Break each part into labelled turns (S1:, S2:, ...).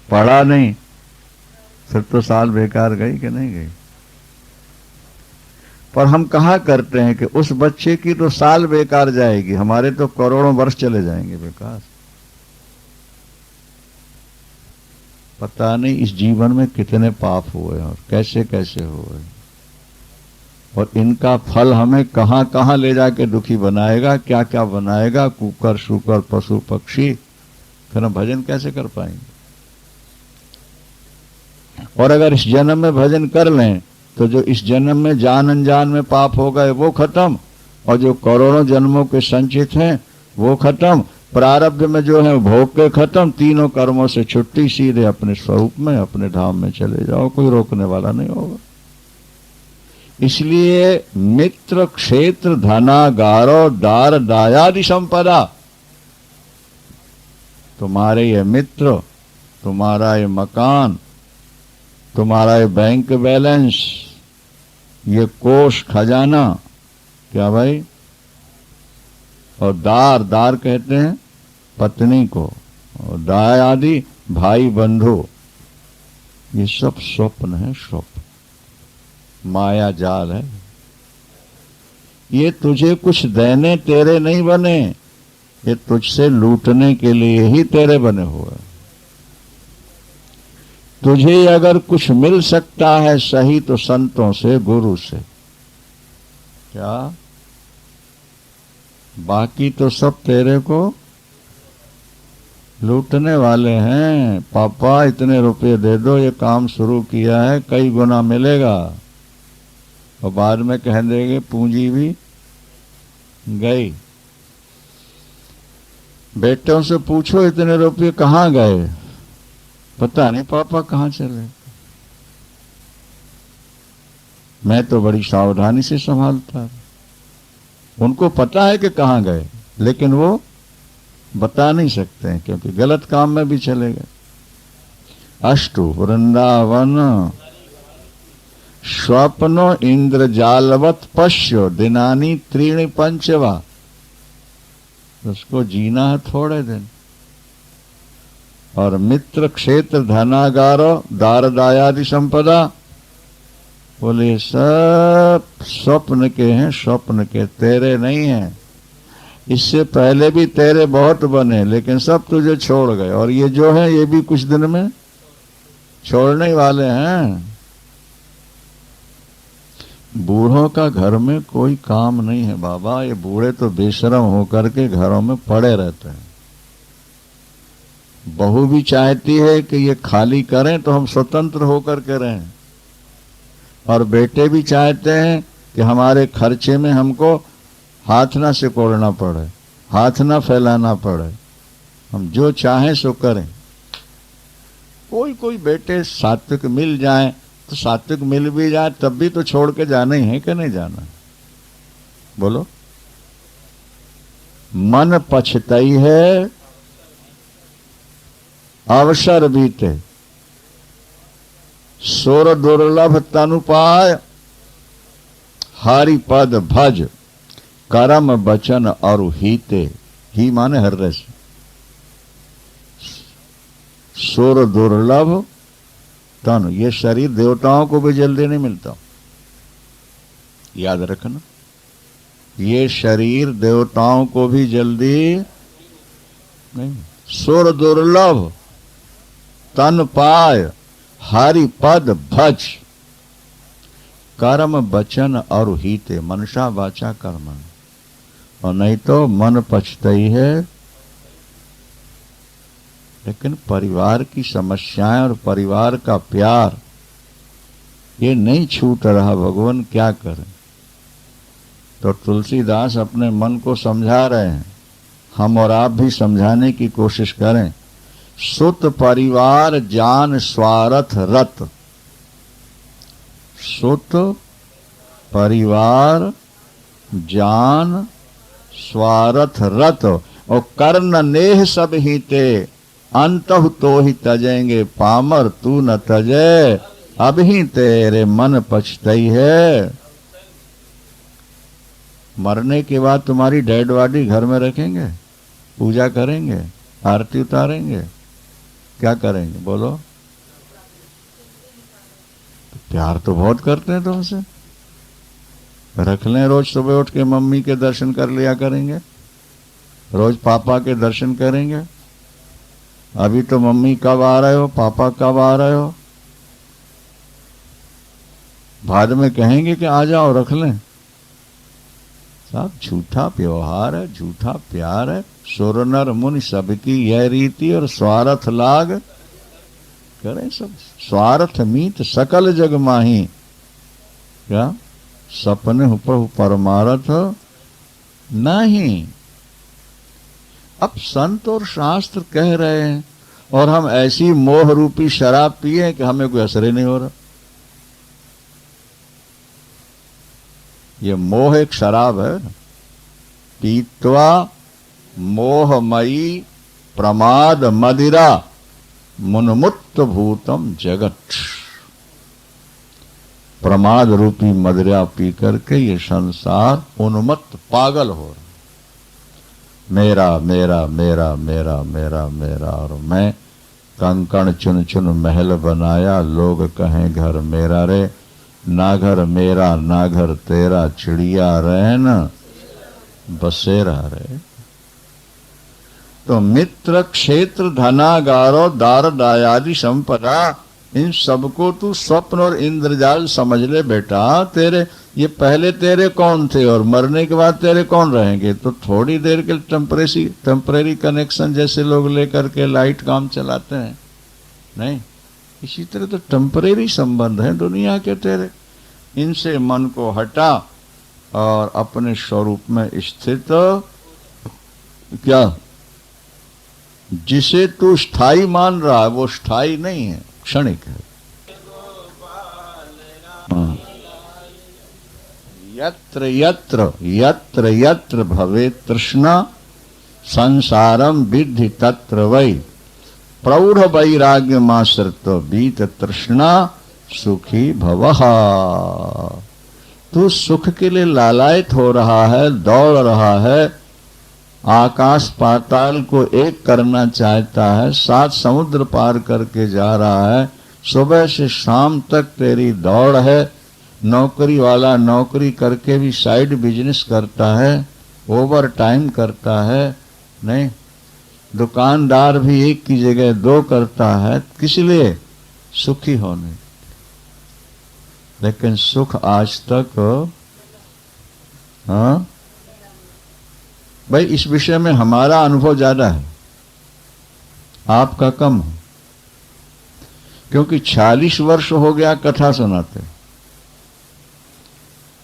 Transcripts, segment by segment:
S1: पढ़ा नहीं, फिर तो साल बेकार गई कि नहीं गई। पर हम कहा करते हैं कि उस बच्चे की तो साल बेकार जाएगी, हमारे तो करोड़ों वर्ष चले जाएंगे बेकार। पता नहीं इस जीवन में कितने पाप हुए और कैसे कैसे हुए, और इनका फल हमें कहां कहां ले जाके दुखी बनाएगा, क्या क्या बनाएगा, कुकर शुकर पशु पक्षी। फिर हम भजन कैसे कर पाएंगे। और अगर इस जन्म में भजन कर लें तो जो इस जन्म में जान अनजान में पाप हो गए वो खत्म, और जो करोड़ों जन्मों के संचित हैं वो खत्म, प्रारब्ध में जो है भोग के खत्म, तीनों कर्मों से छुट्टी, सीधे अपने स्वरूप में अपने धाम में चले जाओ, कोई रोकने वाला नहीं होगा। इसलिए मित्र क्षेत्र धनागारो दार दायादि संपदा, तुम्हारे ये मित्र, तुम्हारा ये मकान, तुम्हारा ये बैंक बैलेंस, ये कोष खजाना, क्या भाई, और दार, दार कहते हैं पत्नी को, और दाय आदि भाई बंधु, ये सब स्वप्न है, स्वप्न माया जाल है। ये तुझे कुछ देने तेरे नहीं बने, ये तुझसे लूटने के लिए ही तेरे बने हुए। तुझे अगर कुछ मिल सकता है सही तो संतों से, गुरु से, क्या, बाकी तो सब तेरे को लूटने वाले हैं। पापा इतने रुपए दे दो, ये काम शुरू किया है, कई गुना मिलेगा, और बाद में कह देंगे पूंजी भी गई। बेटों से पूछो इतने रुपये कहाँ गए, पता नहीं पापा कहाँ चले, मैं तो बड़ी सावधानी से संभालता। उनको पता है कि कहाँ गए, लेकिन वो बता नहीं सकते हैं क्योंकि गलत काम में भी चले गए। अष्टु वृंदावन स्वप्नो इंद्रजालवत पश्यो दिनानी त्रीणि पंचवा, उसको जीना है थोड़े दिन। और मित्र क्षेत्र धनागारो दार दायादि संपदा, बोले सब स्वप्न के हैं, स्वप्न के, तेरे नहीं हैं। इससे पहले भी तेरे बहुत बने, लेकिन सब तुझे छोड़ गए, और ये जो है ये भी कुछ दिन में छोड़ने वाले हैं। बूढ़ों का घर में कोई काम नहीं है बाबा, ये बूढ़े तो बेशरम होकर के घरों में पड़े रहते हैं। बहू भी चाहती है कि ये खाली करें तो हम स्वतंत्र होकर के रहें, और बेटे भी चाहते हैं कि हमारे खर्चे में हमको हाथ ना सिकोड़ना पड़े, हाथ ना फैलाना पड़े, हम जो चाहें सो करें। कोई कोई बेटे सात्विक मिल जाए तो सात्विक मिल भी जाए तब भी तो छोड़ के जाना ही है कि नहीं जाना, बोलो। मन पछतई है अवसर बीते, सोर दुर्लभ तनु पाय, हरि पद भज करम बचन और हीते। ही माने हृदय से, सोर दुर्लभ तनु, ये शरीर देवताओं को भी जल्दी नहीं मिलता, याद रखना। ये शरीर देवताओं को भी जल्दी नहीं। सोर दुर्लभ तन पाय हरि पद भज कर्म बचन और हीते, मनसा वाचा कर्म, और नहीं तो मन पछतई है। लेकिन परिवार की समस्याएं और परिवार का प्यार ये नहीं छूट रहा, भगवान क्या करें। तो तुलसीदास अपने मन को समझा रहे हैं, हम और आप भी समझाने की कोशिश करें। सुत परिवार जान स्वार्थ रत, सुत परिवार जान स्वार्थ रत, और कर्ण नेह सब हीते, अंतः तो ही तजेंगे पामर तू न तजे, अब ही तेरे मन पछतई है। मरने के बाद तुम्हारी डेड बॉडी घर में रखेंगे, पूजा करेंगे, आरती उतारेंगे, क्या करेंगे बोलो? प्यार तो बहुत करते हैं तुमसे। रख लें, रोज सुबह उठ के मम्मी के दर्शन कर लिया करेंगे, रोज पापा के दर्शन करेंगे। अभी तो मम्मी कब आ रहे हो, पापा कब आ रहे हो, बाद में कहेंगे कि आ जाओ रख लें। सब झूठा व्यवहार है, झूठा प्यार है। सुर नर मुनि सबकी यह रीति और स्वार्थ लाग करें सब। स्वार्थ मीत सकल जग माही, क्या सपने उपहु परमारथ नहीं। अब संत और शास्त्र कह रहे हैं और हम ऐसी मोह रूपी शराब पिए कि हमें कोई असर ही नहीं हो रहा। ये मोह एक शराब है। पीत्वा मोहमयी प्रमाद मदिरा मुन्मुक्त भूतम जगत। प्रमाद रूपी मदिरा पी करके ये संसार उन्मत्त पागल हो रहा। मेरा मेरा मेरा मेरा मेरा मेरा और मैं। कंकण चुन चुन महल बनाया, लोग कहें घर मेरा रे। ना घर मेरा ना घर तेरा, चिड़िया रैन बसेरा रे। तो मित्र क्षेत्र धनागारो दार दायादि संपदा, इन सबको तू स्वप्न और इंद्रजाल समझ ले बेटा। तेरे ये पहले तेरे कौन थे और मरने के बाद तेरे कौन रहेंगे? तो थोड़ी देर के टेम्परेरी कनेक्शन जैसे लोग लेकर के लाइट काम चलाते हैं, नहीं, इसी तरह तो टेम्परेरी संबंध है दुनिया के तेरे। इनसे मन को हटा और अपने स्वरूप में स्थित क्या, जिसे तू स्थाई मान रहा है वो स्थाई नहीं है, क्षणिक है। यत्र यत्र यत्र यत्र भवे तृष्णा संसारम विद्धि तत्र वै, प्रौढ़ वैराग्य माश्रित बीत तृष्णा सुखी भवः। तू सुख के लिए लालायित हो रहा है, दौड़ रहा है, आकाश पाताल को एक करना चाहता है, 7 समुद्र पार करके जा रहा है। सुबह से शाम तक तेरी दौड़ है। नौकरी वाला नौकरी करके भी साइड बिजनेस करता है, ओवर टाइम करता है, नहीं, दुकानदार भी एक की जगह 2 करता है, किस लिए? सुखी होने। लेकिन सुख आज तक, हाँ भाई, इस विषय में हमारा अनुभव ज्यादा है, आपका कम है, क्योंकि 40 वर्ष हो गया कथा सुनाते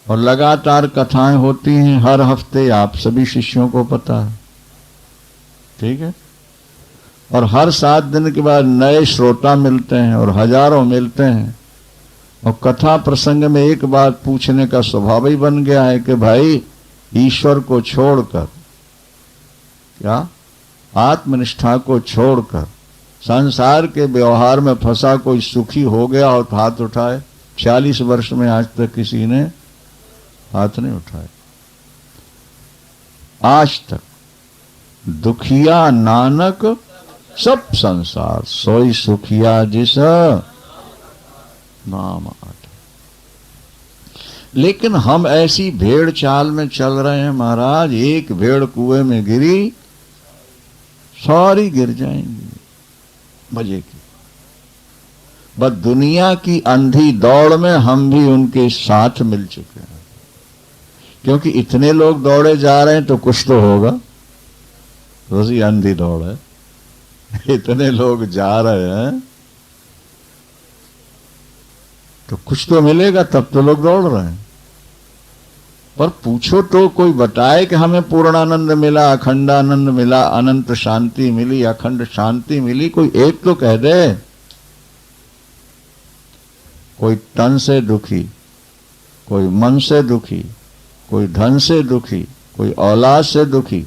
S1: और लगातार कथाएं होती हैं हर हफ्ते, आप सभी शिष्यों को पता है, ठीक है। और हर 7 दिन के बाद नए श्रोता मिलते हैं और हजारों मिलते हैं। और कथा प्रसंग में एक बात पूछने का स्वभाव ही बन गया है कि भाई, ईश्वर को छोड़कर, क्या आत्मनिष्ठा को छोड़कर संसार के व्यवहार में फंसा कोई सुखी हो गया और हाथ उठाए। 40 वर्ष में आज तक किसी ने हाथ नहीं उठाए। आज तक दुखिया नानक सब संसार, सोई सुखिया जिस नाम आठ। लेकिन हम ऐसी भेड़ चाल में चल रहे हैं महाराज, एक भेड़ कुएं में गिरी, सारी गिर जाएंगी मजे की। बस दुनिया की अंधी दौड़ में हम भी उनके साथ मिल चुके हैं, क्योंकि इतने लोग दौड़े जा रहे हैं तो कुछ तो होगा। रोजी अंधी दौड़ है, इतने लोग जा रहे हैं तो कुछ तो मिलेगा, तब तो लोग दौड़ रहे हैं। पर पूछो तो कोई बताए कि हमें पूर्णानंद मिला, अखंडानंद मिला, अनंत शांति मिली, अखंड शांति मिली, कोई एक तो कह दे। कोई तन से दुखी, कोई मन से दुखी, कोई धन से दुखी, कोई औलाद से दुखी,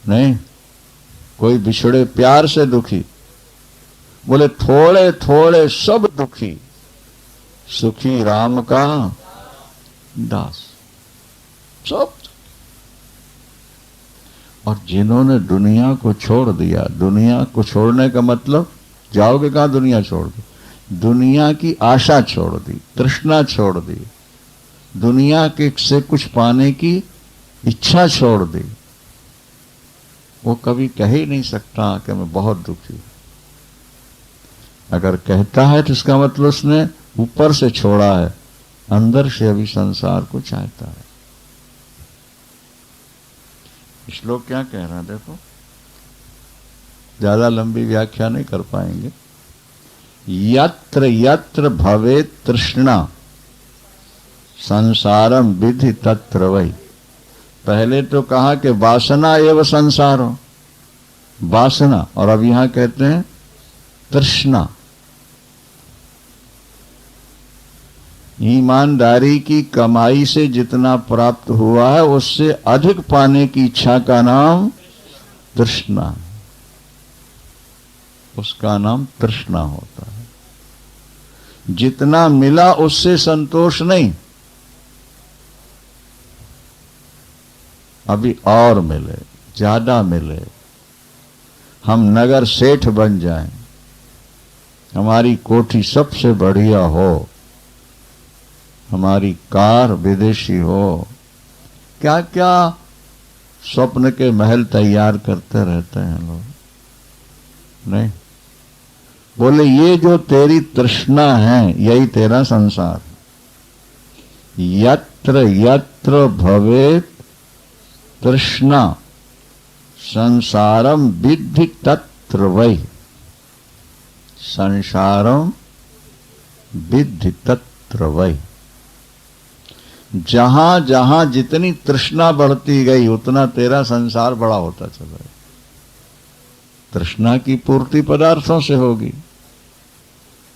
S1: नहीं, कोई बिछड़े प्यार से दुखी। बोले थोड़े थोड़े सब दुखी, सुखी राम का दास। सब। और जिन्होंने दुनिया को छोड़ दिया, दुनिया को छोड़ने का मतलब जाओगे कहाँ दुनिया छोड़ के? दुनिया की आशा छोड़ दी, तृष्णा छोड़ दी, दुनिया के से कुछ पाने की इच्छा छोड़ दी, वो कभी कह ही नहीं सकता कि मैं बहुत दुखी हूं। अगर कहता है तो इसका मतलब उसने ऊपर से छोड़ा है, अंदर से अभी संसार को चाहता है। श्लोक क्या कह रहा है देखो, ज्यादा लंबी व्याख्या नहीं कर पाएंगे। यत्र यत्र भवेत् तृष्णा संसारम विधि तत्र वै। पहले तो कहा कि वासना एवं संसार हो, वासना, और अब यहां कहते हैं तृष्णा। ईमानदारी की कमाई से जितना प्राप्त हुआ है उससे अधिक पाने की इच्छा का नाम तृष्णा, उसका नाम तृष्णा होता है। जितना मिला उससे संतोष नहीं, अभी और मिले, ज्यादा मिले, हम नगर सेठ बन जाएं, हमारी कोठी सबसे बढ़िया हो, हमारी कार विदेशी हो, क्या क्या स्वप्न के महल तैयार करते रहते हैं लोग। नहीं, बोले ये जो तेरी तृष्णा है यही तेरा संसार। यत्र यत्र भवेत् तृष्णा संसारम विद्धि तत्र वै। संसारम विद्धि तत्र वै। जहां जहां जितनी तृष्णा बढ़ती गई उतना तेरा संसार बड़ा होता चला गया। तृष्णा की पूर्ति पदार्थों से होगी,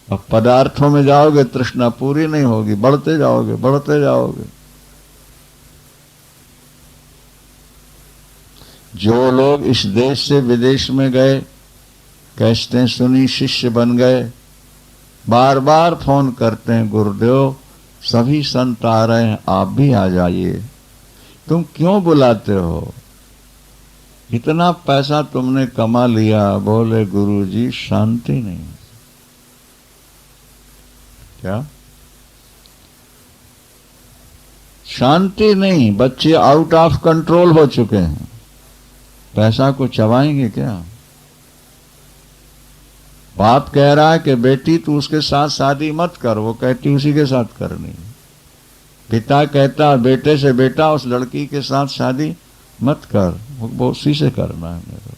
S1: अब पदार्थों में जाओगे तृष्णा पूरी नहीं होगी, बढ़ते जाओगे बढ़ते जाओगे। जो लोग इस देश से विदेश में गए, कैसेटें सुनी, शिष्य बन गए, बार बार फोन करते हैं, गुरुदेव सभी संत आ रहे हैं, आप भी आ जाइए। तुम क्यों बुलाते हो? इतना पैसा तुमने कमा लिया। बोले गुरुजी शांति नहीं। क्या शांति नहीं? बच्चे आउट ऑफ कंट्रोल हो चुके हैं, पैसा को चबाएंगे क्या? बाप कह रहा है कि बेटी तू उसके साथ शादी मत कर, वो कहती उसी के साथ करनी। पिता कहता बेटे से, बेटा उस लड़की के साथ शादी मत कर, वो उसी से करना है मेरे।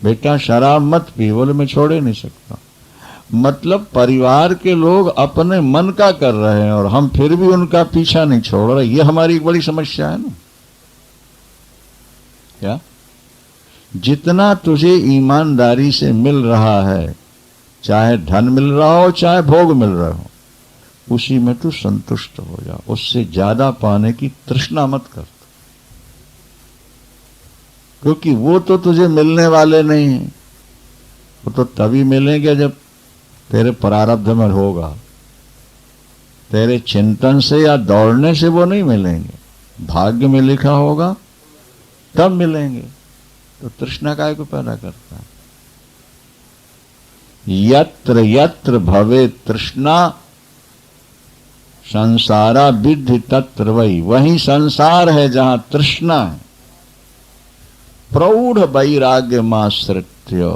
S1: बेटा शराब मत पी, बोले मैं छोड़ ही नहीं सकता। मतलब परिवार के लोग अपने मन का कर रहे हैं और हम फिर भी उनका पीछा नहीं छोड़ रहे। ये हमारी एक बड़ी समस्या है ना। क्या जितना तुझे ईमानदारी से मिल रहा है, चाहे धन मिल रहा हो चाहे भोग मिल रहा हो, उसी में तू संतुष्ट हो जा, उससे ज्यादा पाने की तृष्णा मत कर, क्योंकि वो तो तुझे मिलने वाले नहीं हैं। वो तो तभी मिलेंगे जब तेरे प्रारब्ध में होगा। तेरे चिंतन से या दौड़ने से वो नहीं मिलेंगे, भाग्य में लिखा होगा तब मिलेंगे। तो तृष्णा काय को पैदा करता है? यत्र यत्र भवे तृष्णा संसारा विद्धि तत्र वै। वही संसार है जहां तृष्णा है। प्रौढ़ वैराग्य माश्रित्य।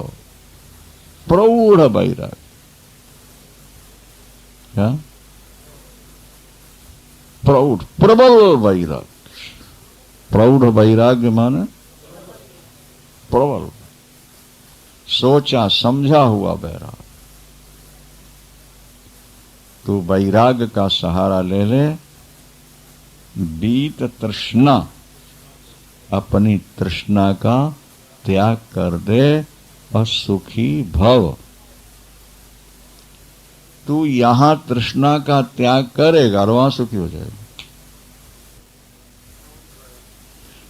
S1: प्रौढ़ वैराग्य, क्या? प्रौढ़, प्रबल वैराग्य। प्रौढ़ वैराग्य माने प्रबल, सोचा समझा हुआ वैराग्य। तू वैराग्य का सहारा ले ले, बीत तृष्णा, अपनी तृष्णा का त्याग कर दे और सुखी भव। तू यहां तृष्णा का त्याग करेगा और वहां सुखी हो जाएगा।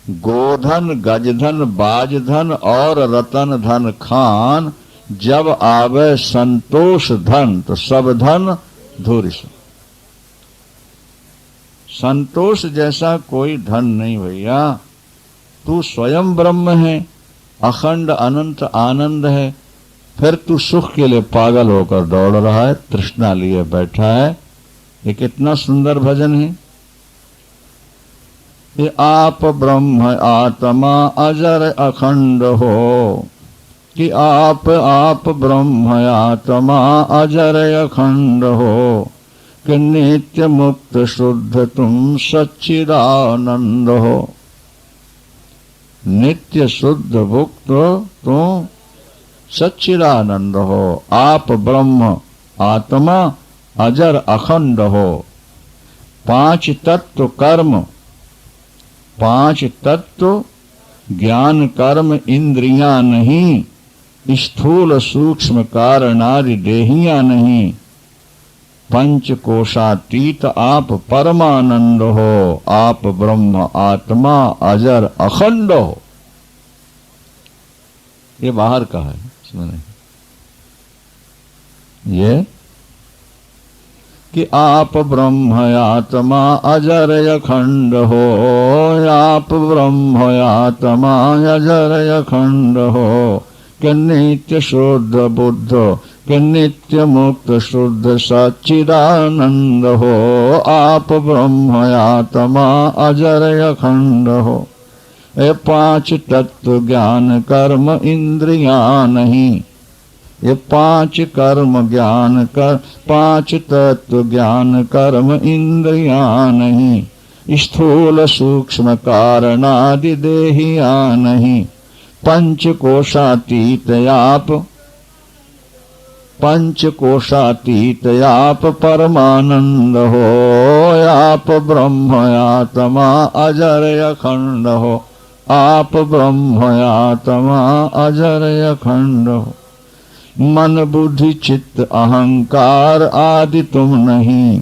S1: गोधन, गजधन, बाजधन और रतन धन खान, जब आवे संतोष धन तो सब धन धूरि सम। संतोष जैसा कोई धन नहीं भैया। तू स्वयं ब्रह्म है, अखंड अनंत आनंद है, फिर तू सुख के लिए पागल होकर दौड़ रहा है, तृष्णा लिए बैठा है। ये कितना सुंदर भजन है। ये आप ब्रह्म आत्मा अजर अखंड हो, कि आप ब्रह्म आत्मा अजर अखंड हो, कि नित्य मुक्त शुद्ध तुम सच्चिदानंद हो। नित्य शुद्ध मुक्त तुम सच्चिदानंद हो। आप ब्रह्म आत्मा अजर अखंड हो। पांच तत्व कर्म, पांच तत्व ज्ञान कर्म इंद्रियां नहीं, स्थूल सूक्ष्म कारणादि देहियां नहीं, पंचकोशातीत आप परमानंद हो। आप ब्रह्म आत्मा अजर अखंड हो। ये बाहर का है, इसमें नहीं। ये कि आप ब्रह्म आत्मा अजर अखंड हो, आप ब्रह्म आत्मा अजर अखंड हो, कि नित्य शुद्ध बुद्ध, कि नित्य मुक्त शुद्ध सच्चिदानंद हो। आप ब्रह्म आत्मा अजर अखंड हो। ये पांच तत्व ज्ञान कर्म इंद्रियां नहीं, ये पांच कर्म ज्ञान कर, पांच तत्व ज्ञान कर्म इंद्रियां नहीं, स्थूल सूक्ष्म कारणादि देहियां नहीं, पंचकोशातीत आप, पंचकोशातीत आप परमानंद हो। आप ब्रह्म आत्मा अजर अखंड हो। आप ब्रह्म आत्मा अजर अखंड हो। मन बुद्धि चित्त अहंकार आदि तुम नहीं,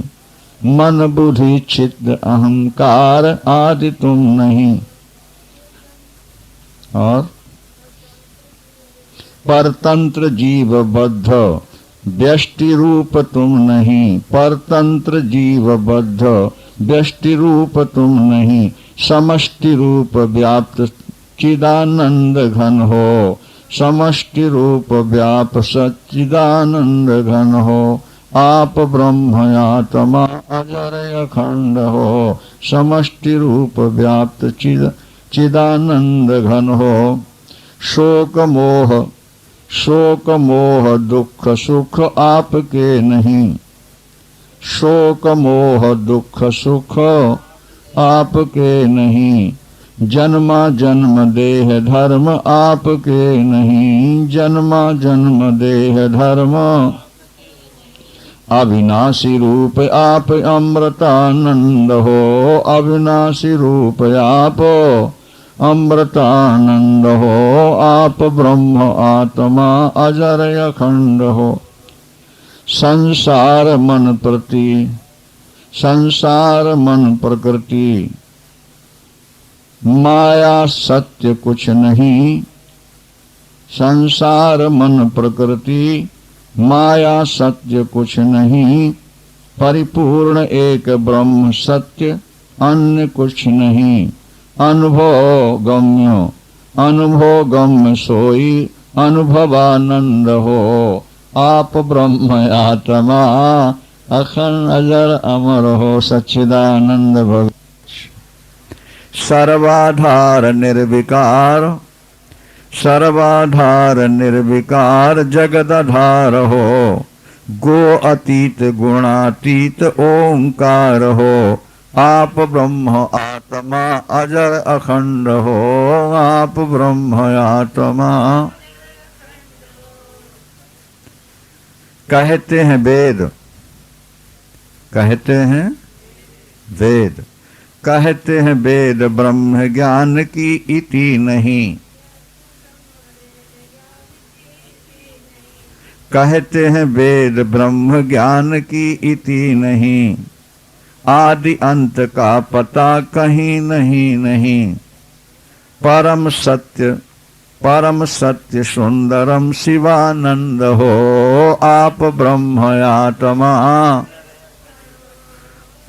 S1: मन बुद्धि चित्त अहंकार आदि तुम नहीं। और परतंत्र जीव बद्ध व्यष्टि रूप तुम नहीं, परतंत्र जीव बद्ध व्यष्टि रूप तुम नहीं, समष्टि रूप व्याप्त चिदानंद घन हो। समष्टि रूप व्याप सच्चिदानंद घन हो। आप ब्रह्म आत्मा अजर अखंड हो। समष्टि रूप व्याप्त चिदानंद घन हो। शोक मोह, शोक मोह दुख सुख आपके नहीं, शोक मोह दुख सुख आपके नहीं। जन्मा जन्म देह धर्म आपके नहीं, जन्मा जन्म देह धर्म। अविनाशी रूप आप अमृतानंद हो, अविनाशी रूप आप अमृतानंद हो। आप ब्रह्म आत्मा अजर अखंड हो। संसार मन प्रति, संसार मन प्रकृति, माया सत्य कुछ नहीं। संसार मन प्रकृति माया सत्य कुछ नहीं। परिपूर्ण एक ब्रह्म सत्य अन्य कुछ नहीं। अनुभव गम्य, अनुभव गम्य सोई अनुभवानंद हो। आप ब्रह्म आत्मा अखंड अजर अमर हो। सच्चिदानंद भगवान सर्वाधार निर्विकार, सर्वाधार निर्विकार जगदाधार हो। गो अतीत गुणातीत ओंकार हो। आप ब्रह्म आत्मा अजर अखंड हो। आप ब्रह्म आत्मा। कहते हैं वेद, कहते हैं वेद, कहते हैं वेद ब्रह्म ज्ञान की इति नहीं। कहते हैं वेद ब्रह्म ज्ञान की इति नहीं। आदि अंत का पता कहीं नहीं नहीं। परम सत्य, परम सत्य सुंदरम शिवानंद हो। आप ब्रह्म आत्मा,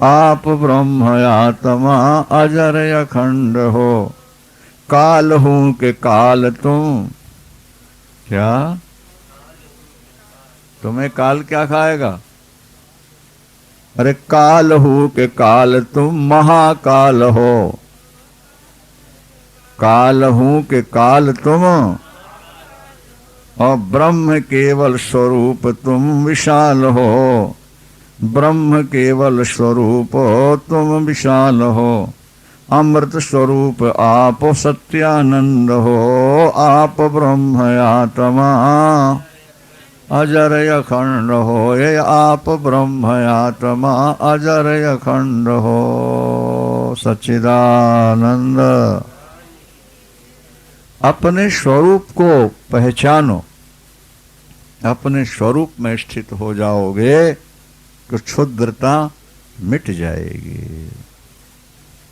S1: आप ब्रह्म आत्मा अजर अखंड हो। काल हूं के काल तुम, क्या तुम्हें काल क्या खाएगा? अरे काल हूं के काल तुम महाकाल हो, काल हूं के काल तुम, और ब्रह्म केवल स्वरूप तुम विशाल हो, ब्रह्म केवल स्वरूप हो तुम विशाल हो, अमृत स्वरूप आप सत्यानंद हो, आप ब्रह्म आत्मा अजर अखंड हो, ये आप ब्रह्म आत्मा अजर अखंड हो, सच्चिदानंद। अपने स्वरूप को पहचानो, अपने स्वरूप में स्थित हो जाओगे तो क्षुद्रता मिट जाएगी।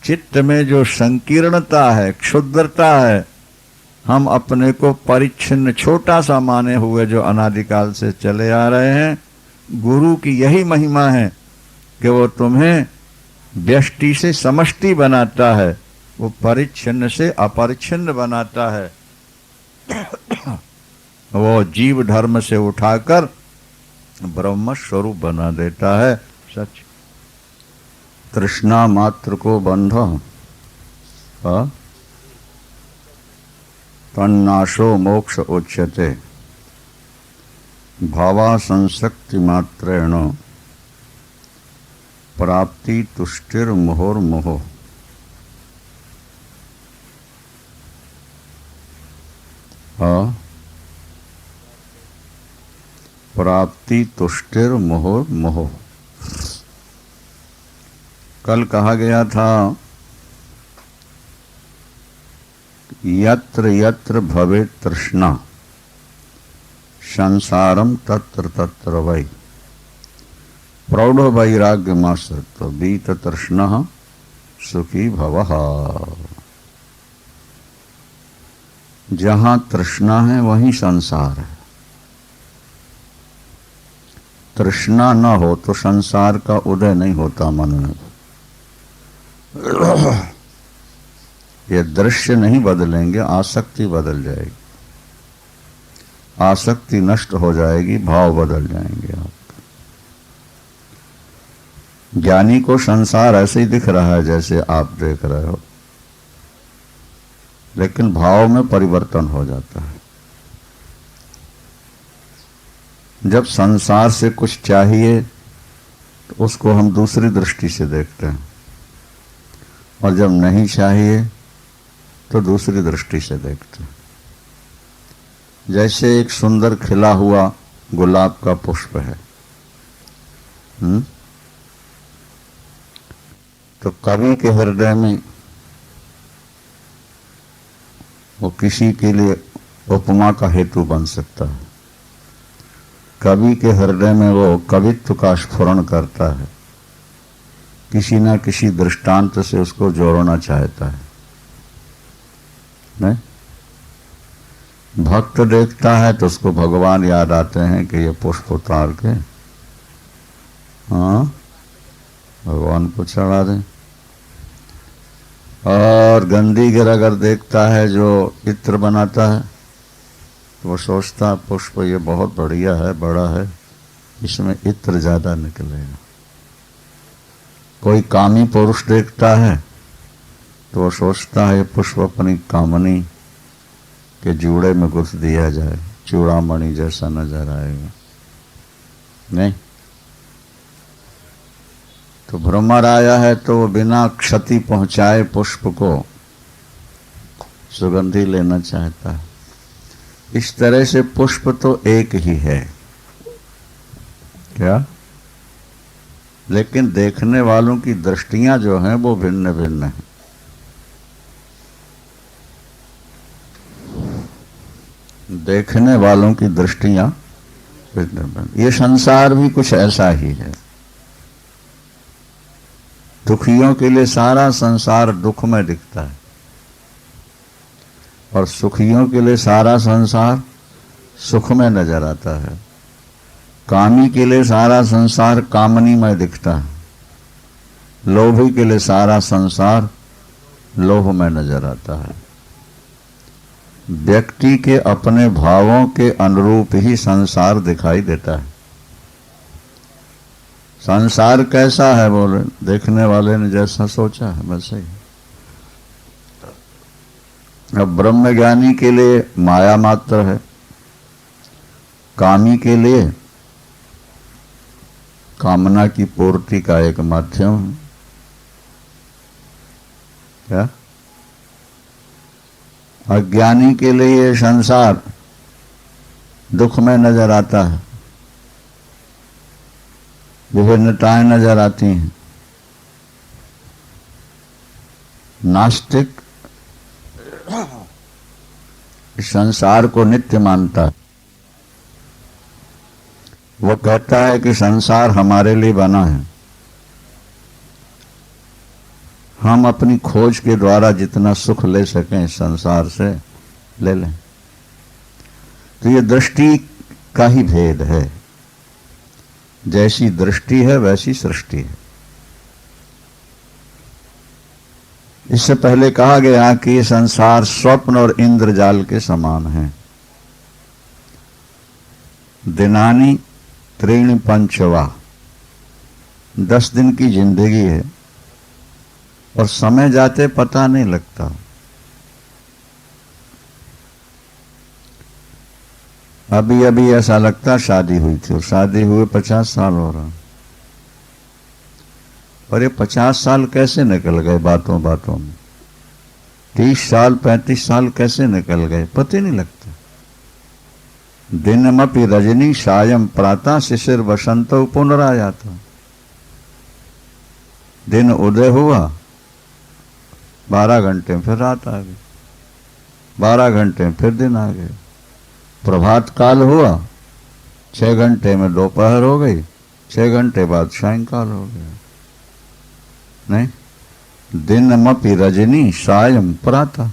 S1: चित्त में जो संकीर्णता है, क्षुद्रता है, हम अपने को परिच्छिन्न छोटा सा माने हुए जो अनादिकाल से चले आ रहे हैं, गुरु की यही महिमा है कि वो तुम्हें व्यष्टि से समष्टि बनाता है, वो परिच्छिन्न से अपरिच्छिन्न बनाता है, वो जीव धर्म से उठाकर ब्रह्म स्वरूप बना देता है। सच तृष्णा मात्र को बंध तन्नाशो मोक्ष उच्यते, भावा संसक्ति मात्रेण प्राप्ति तुष्टिर मुहुर्मुहुः। प्राप्ति तुष्टिर मुहुर्मुहुः। कल कहा गया था यत्र यत्र भवेत् तृष्णा संसारम तत्र तत्र वै, प्रौढ़ वैराग्यमाश्रितो बीत तृष्णः सुखी भवः। जहां तृष्णा है वहीं संसार है, तृष्णा न हो तो संसार का उदय नहीं होता मन में। ये दृश्य नहीं बदलेंगे, आसक्ति बदल जाएगी, आसक्ति नष्ट हो जाएगी, भाव बदल जाएंगे आपके। ज्ञानी को संसार ऐसे ही दिख रहा है जैसे आप देख रहे हो, लेकिन भाव में परिवर्तन हो जाता है। जब संसार से कुछ चाहिए तो उसको हम दूसरी दृष्टि से देखते हैं, और जब नहीं चाहिए तो दूसरी दृष्टि से देखते हैं। जैसे एक सुंदर खिला हुआ गुलाब का पुष्प है, तो कवि के हृदय में वो किसी के लिए उपमा का हेतु बन सकता है, कवि के हृदय में वो कवित्व का स्फुरण करता है, किसी न किसी दृष्टांत से उसको जोड़ना चाहता है। नहीं? भक्त देखता है तो उसको भगवान याद आते हैं कि ये पुष्प उतार के हाँ भगवान को चढ़ा दें। और गंदी गिर अगर देखता है जो इत्र बनाता है तो वो सोचता है पुष्प ये बहुत बढ़िया है, बड़ा है, इसमें इत्र ज्यादा निकलेगा। कोई कामी पुरुष देखता है तो वो सोचता है ये पुष्प अपनी कामनी के जूड़े में गुथ दिया जाए, चूड़ामणि जैसा नजर आएगा। नहीं तो भ्रमर आया है तो वो बिना क्षति पहुंचाए पुष्प को सुगंधी लेना चाहता है। इस तरह से पुष्प तो एक ही है क्या, लेकिन देखने वालों की दृष्टियां जो हैं वो भिन्न भिन्न हैं। देखने वालों की दृष्टियां भिन्न भिन्न। ये संसार भी कुछ ऐसा ही है। दुखियों के लिए सारा संसार दुख में दिखता है, और सुखियों के लिए सारा संसार सुख में नजर आता है। कामी के लिए सारा संसार कामनी में दिखता है, लोभी के लिए सारा संसार लोभ में नजर आता है। व्यक्ति के अपने भावों के अनुरूप ही संसार दिखाई देता है। संसार कैसा है बोले, देखने वाले ने जैसा सोचा है वैसे ही। अब ब्रह्मज्ञानी के लिए माया मात्र है, कामी के लिए कामना की पूर्ति का एक माध्यम है। क्या? अज्ञानी के लिए ये संसार दुख में नजर आता है, विभिन्नताएं नजर आती हैं। नास्तिक इस संसार को नित्य मानता है। वो कहता है कि संसार हमारे लिए बना है, हम अपनी खोज के द्वारा जितना सुख ले सकें इस संसार से ले लें। तो ये दृष्टि का ही भेद है। जैसी दृष्टि है वैसी सृष्टि है। इससे पहले कहा गया कि ये संसार स्वप्न और इंद्रजाल के समान है। दिनानी त्रीणि पंचवा, 10 दिन की जिंदगी है और समय जाते पता नहीं लगता। अभी अभी ऐसा लगता शादी हुई थी और शादी हुए 50 साल हो रहा, और ये 50 साल कैसे निकल गए बातों बातों में। 30 साल 35 साल कैसे निकल गए पता नहीं लगता। दिनमपि रजनी सायं प्रातः शिशिर वसंत पुनरायाता। दिन उदय हुआ 12 घंटे में फिर रात आ गई, 12 घंटे में फिर दिन आ गए। प्रभात काल हुआ 6 घंटे में दोपहर हो गई, 6 घंटे बाद सायंकाल हो गया। नहीं, दिनमपि रजनी सायं प्रातः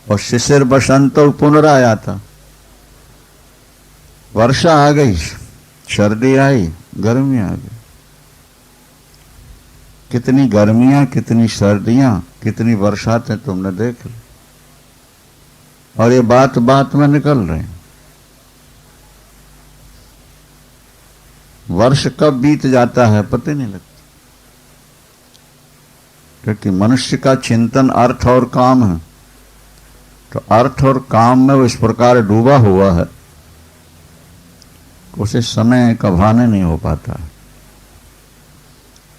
S1: और शिशिर बसंत पुनरायाता। वर्षा आ गई, सर्दी आई, गर्मी आ गई। कितनी गर्मियां, कितनी सर्दियां, कितनी बरसातें तुमने देख ली, और ये बात बात में निकल रहे हैं। वर्ष कब बीत जाता है पता नहीं लगता, क्योंकि मनुष्य का चिंतन अर्थ और काम है। तो अर्थ और काम में वो इस प्रकार डूबा हुआ है, उसे समय का भान नहीं हो पाता है।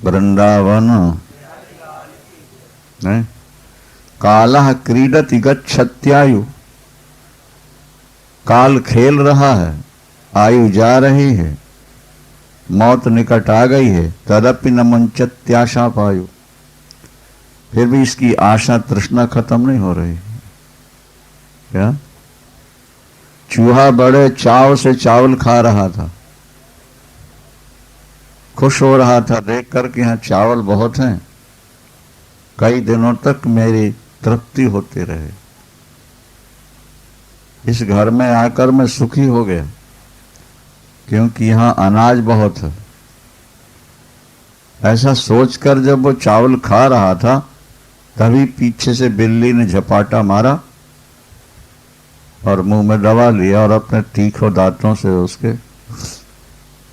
S1: वृंदावन नहीं, कालः क्रीडति गच्छत्यायु, काल खेल रहा है, आयु जा रही है, मौत निकट आ गई है। तदपि न मुंचत्याशा पायु, फिर भी इसकी आशा तृष्णा खत्म नहीं हो रही। क्या? चूहा बड़े चाव से चावल खा रहा था, खुश हो रहा था देख कर कि यहाँ चावल बहुत हैं, कई दिनों तक मेरी तृप्ति होती रहे, इस घर में आकर मैं सुखी हो गया क्योंकि यहाँ अनाज बहुत है। ऐसा सोचकर जब वो चावल खा रहा था, तभी पीछे से बिल्ली ने झपाटा मारा और मुंह में दबा लिया और अपने तीखों दांतों से उसके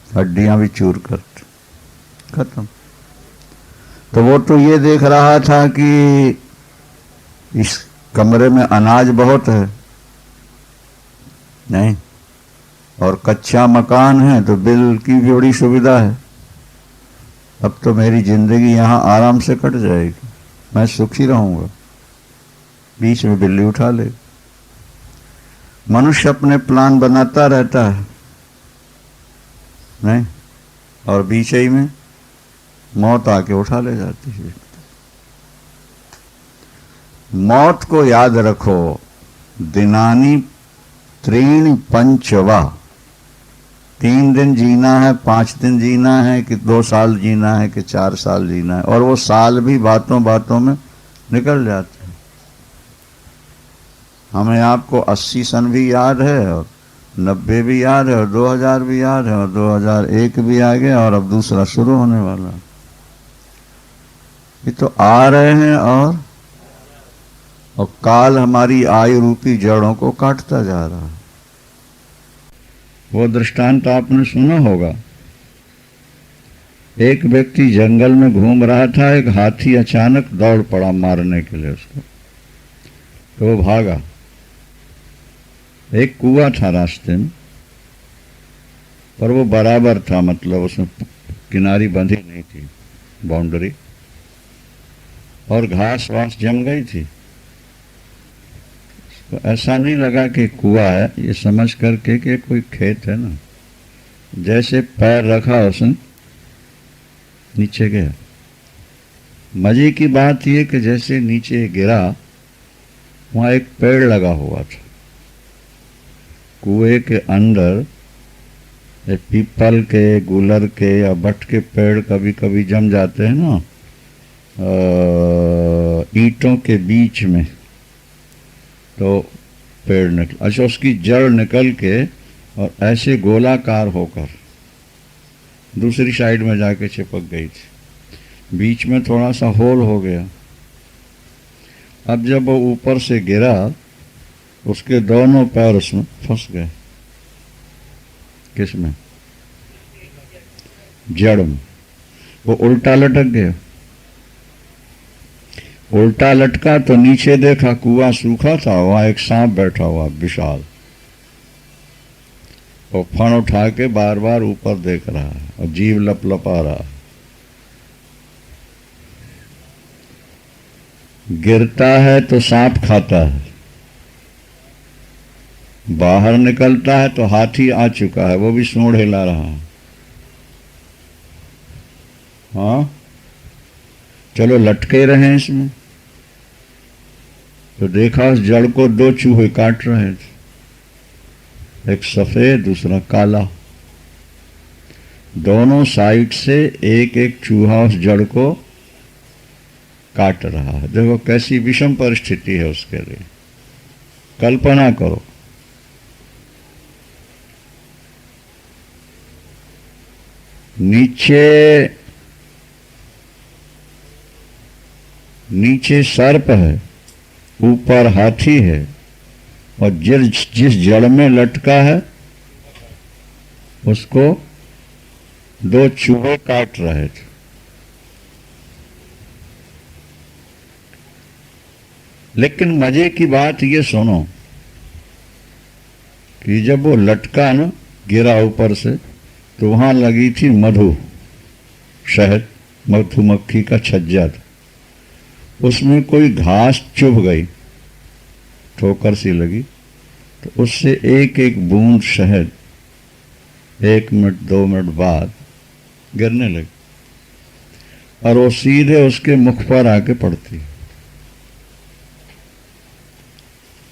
S1: हड्डियां भी चूर कर खत्म। तो वो तो ये देख रहा था कि इस कमरे में अनाज बहुत है, नहीं, और कच्चा मकान है तो बिल की भी बड़ी सुविधा है। अब तो मेरी जिंदगी यहाँ आराम से कट जाएगी, मैं सुखी रहूंगा। बीच में बिल्ली उठा ले। मनुष्य अपने प्लान बनाता रहता है, नहीं, और बीच ही में मौत आके उठा ले जाती है। मौत को याद रखो। दिनानी त्रीणि पंचवा, 3 दिन जीना है, 5 दिन जीना है, कि 2 साल जीना है, कि 4 साल जीना है, और वो साल भी बातों बातों में निकल जाते हैं। हमें आपको 80 सन भी याद है, और 90 भी याद है, और 2000 भी याद है, और 2001 भी आ गया, और अब दूसरा शुरू होने वाला। ये तो आ रहे हैं और और काल हमारी आयु रूपी जड़ों को काटता जा रहा है। वो दृष्टांत आपने सुना होगा। एक व्यक्ति जंगल में घूम रहा था, एक हाथी अचानक दौड़ पड़ा मारने के लिए उसको, तो वो भागा। एक कुआं था रास्ते में, पर वो बराबर था, मतलब उसमें किनारी बंधी नहीं थी, बाउंड्री, और घास वास जम गई थी। तो ऐसा नहीं लगा कि कुआं है, ये समझ करके कि कोई खेत है ना। जैसे पैर रखा उसने, नीचे गया। मजे की बात यह कि जैसे नीचे गिरा, वहां एक पेड़ लगा हुआ था। कुएं के अंदर पीपल के, गुलर के या बट के पेड़ कभी कभी जम जाते हैं ना, ईंटों के बीच में, तो पेड़ निकल, अच्छा उसकी जड़ निकल के और ऐसे गोलाकार होकर दूसरी साइड में जाके चिपक गई थी। बीच में थोड़ा सा होल हो गया। अब जब वो ऊपर से गिरा, उसके दोनों पैर उसमें फंस गए। किसमें? जड़ में। वो उल्टा लटक गया। उल्टा लटका तो नीचे देखा कुआं सूखा था, वहां एक सांप बैठा हुआ विशाल, और फण उठा के बार बार ऊपर देख रहा है और जीव लपलपा रहा है। गिरता है तो सांप खाता है, बाहर निकलता है तो हाथी आ चुका है, वो भी सूंड हिला रहा है। हाँ, चलो लटके रहे इसमें। तो देखा उस जड़ को दो चूहे काट रहे थे, एक सफेद दूसरा काला। दोनों साइड से एक एक चूहा उस जड़ को काट रहा है। देखो कैसी विषम परिस्थिति है उसके लिए। कल्पना करो, नीचे सर्प है, ऊपर हाथी है, और जिस जड़ में लटका है उसको दो चूहे काट रहे थे। लेकिन मजे की बात ये सुनो कि जब वो लटका ना, गिरा ऊपर से, तो वहां लगी थी मधु, शहद, मधुमक्खी का छज्जा था। उसमें कोई घास चुभ गई, ठोकर सी लगी, तो उससे एक एक बूंद शहद 1 मिनट 2 मिनट बाद गिरने लगी, और वो सीधे उसके मुख पर आके पड़ती।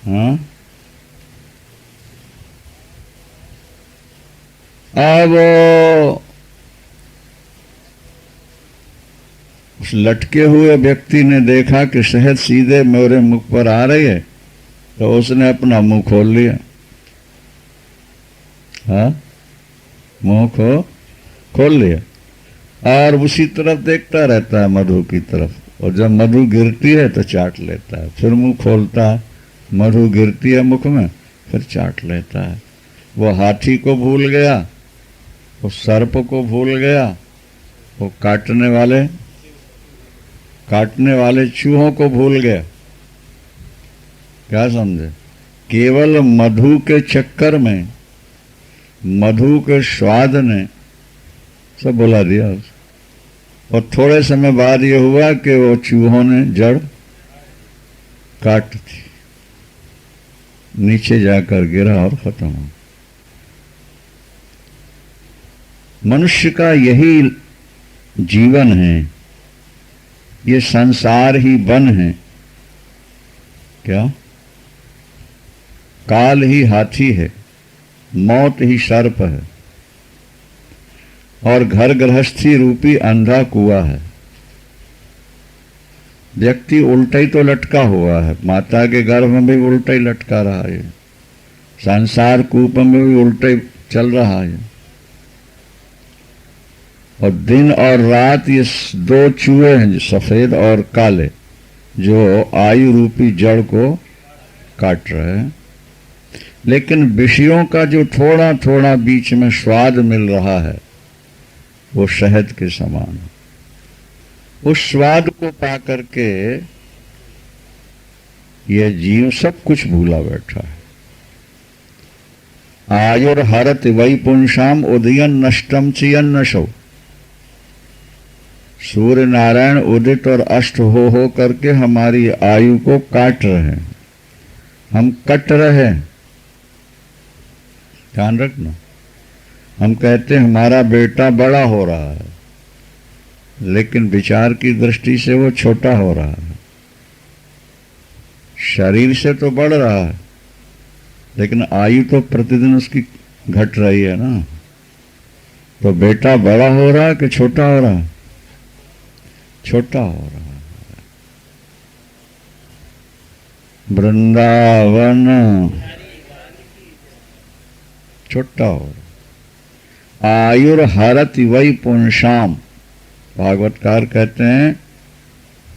S1: हाँ, अब उस लटके हुए व्यक्ति ने देखा कि शहद सीधे मेरे मुख पर आ रही है, तो उसने अपना मुंह खोल लिया। हाँ, मुंह को खोल लिया और उसी तरफ देखता रहता है, मधु की तरफ। और जब मधु गिरती है तो चाट लेता है, फिर मुंह खोलता है, मधु गिरती है मुख में, फिर चाट लेता है। वो हाथी को भूल गया, वो सर्प को भूल गया, वो काटने वाले चूहों को भूल गया। क्या समझे? केवल मधु के चक्कर में, मधु के स्वाद ने सब बुला दिया। और थोड़े समय बाद ये हुआ कि वो चूहों ने जड़ काट दी, नीचे जाकर गिरा और खत्म हो। मनुष्य का यही जीवन है, ये संसार ही वन है। क्या? काल ही हाथी है, मौत ही सर्प है, और घर गृहस्थी रूपी अंधा कुआं है। व्यक्ति उल्टा ही तो लटका हुआ है, माता के गर्भ में भी उल्टा ही लटका रहा है, संसार कूप में भी उल्टा ही चल रहा है। और दिन और रात ये दो चूहे हैं, सफेद और काले, जो आयु रूपी जड़ को काट रहे हैं। लेकिन विषयों का जो थोड़ा थोड़ा बीच में स्वाद मिल रहा है वो शहद के समान है। उस स्वाद को पा करके ये जीव सब कुछ भूला बैठा है। आयुर्हरत वै पुंसाम उदयन नष्टम चियन नशो। सूर्य नारायण उदित और अस्त हो करके हमारी आयु को काट रहे हैं, हम कट रहे हैं। ध्यान रखना, हम कहते हैं हमारा बेटा बड़ा हो रहा है, लेकिन विचार की दृष्टि से वो छोटा हो रहा है। शरीर से तो बढ़ रहा है, लेकिन आयु तो प्रतिदिन उसकी घट रही है ना। तो बेटा बड़ा हो रहा है कि छोटा हो रहा है? छोटा हो रहा है। वृंदावन छोटा हो रहा। आयुर्हरत वै पुंसाम, भागवतकार कहते हैं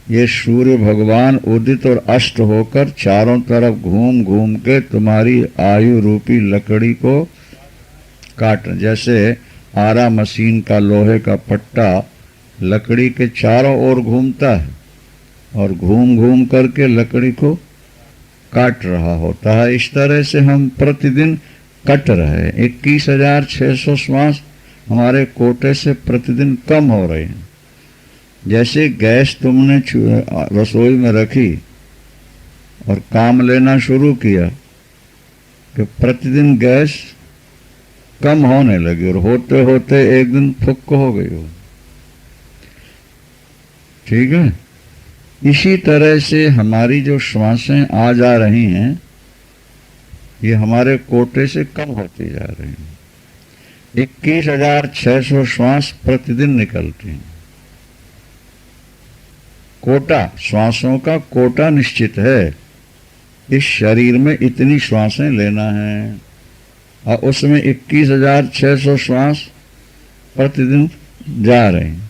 S1: ये सूर्य भगवान उदित और अस्त होकर चारों तरफ घूम घूम के तुम्हारी आयु रूपी लकड़ी को काट, जैसे आरा मशीन का लोहे का पट्टा लकड़ी के चारों ओर घूमता है और घूम घूम करके लकड़ी को काट रहा होता है। इस तरह से हम प्रतिदिन कट रहे हैं। 21,600 श्वास हमारे कोटे से प्रतिदिन कम हो रहे हैं। जैसे गैस तुमने रसोई में रखी और काम लेना शुरू किया कि प्रतिदिन गैस कम होने लगी और होते होते एक दिन फुक हो गई हो। ठीक है, इसी तरह से हमारी जो श्वासें आ जा रही हैं ये हमारे कोटे से कम होती जा रही हैं। 21,600 श्वास प्रतिदिन निकलती हैं। कोटा, श्वासों का कोटा निश्चित है, इस शरीर में इतनी श्वासें लेना है और उसमें 21,600 श्वास प्रतिदिन जा रहे हैं।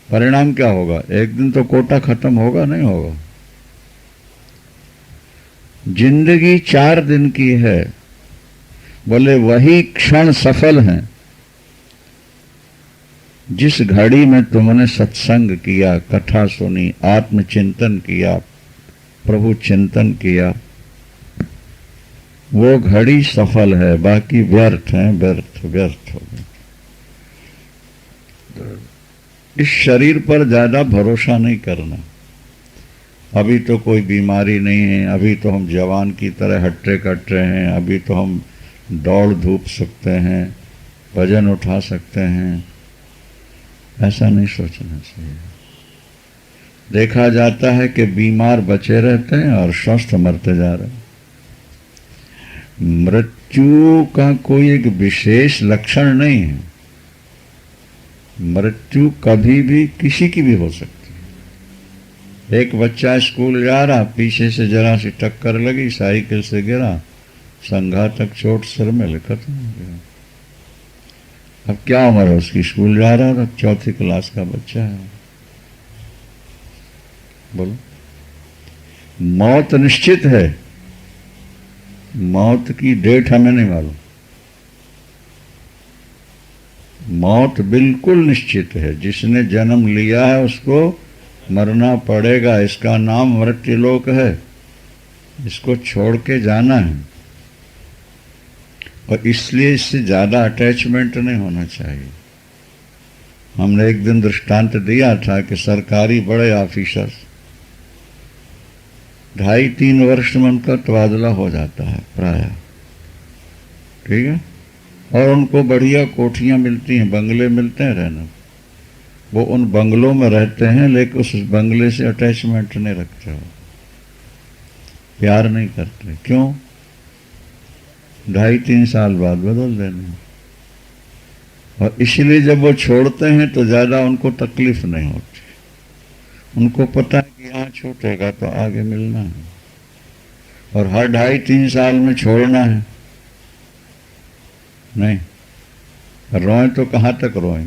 S1: परिणाम क्या होगा? एक दिन तो कोटा खत्म होगा, नहीं होगा? जिंदगी 4 दिन की है, बोले वही क्षण सफल हैं जिस घड़ी में तुमने सत्संग किया, कथा सुनी, आत्मचिंतन किया, प्रभु चिंतन किया, वो घड़ी सफल है, बाकी व्यर्थ है, व्यर्थ व्यर्थ हो गए। इस शरीर पर ज्यादा भरोसा नहीं करना। अभी तो कोई बीमारी नहीं है, अभी तो हम जवान की तरह हट्टे कट्टे हैं, अभी तो हम दौड़ धूप सकते हैं, वजन उठा सकते हैं, ऐसा नहीं सोचना चाहिए। देखा जाता है कि बीमार बचे रहते हैं और स्वस्थ मरते जा रहे हैं। मृत्यु का कोई एक विशेष लक्षण नहीं है। मृत्यु कभी भी किसी की भी हो सकती है। एक बच्चा स्कूल जा रहा, पीछे से जरा सी टक्कर लगी, साइकिल से गिरा, संघातक चोट सिर में खत्म हो गया। अब क्या उम्र है उसकी? स्कूल जा रहा था, 4th क्लास का बच्चा है। बोलो, मौत निश्चित है, मौत की डेट हमें नहीं मालूम। मौत बिल्कुल निश्चित है। जिसने जन्म लिया है उसको मरना पड़ेगा। इसका नाम मृत्युलोक है, इसको छोड़ के जाना है। और इसलिए इससे ज्यादा अटैचमेंट नहीं होना चाहिए। हमने एक दिन दृष्टांत दिया था कि सरकारी बड़े ऑफिसर 2.5-3 वर्ष में उनका तबादला हो जाता है प्राय, ठीक है, और उनको बढ़िया कोठियां मिलती हैं, बंगले मिलते हैं रहना। वो उन बंगलों में रहते हैं, लेकिन उस बंगले से अटैचमेंट नहीं रखते हो, प्यार नहीं करते। क्यों? 2.5-3 साल बाद बदल देने। और इसलिए जब वो छोड़ते हैं तो ज्यादा उनको तकलीफ नहीं होती। उनको पता है कि यहाँ छूटेगा तो आगे मिलना है, और हर 2.5-3 साल में छोड़ना है नहीं। रोए तो कहाँ तक रोए?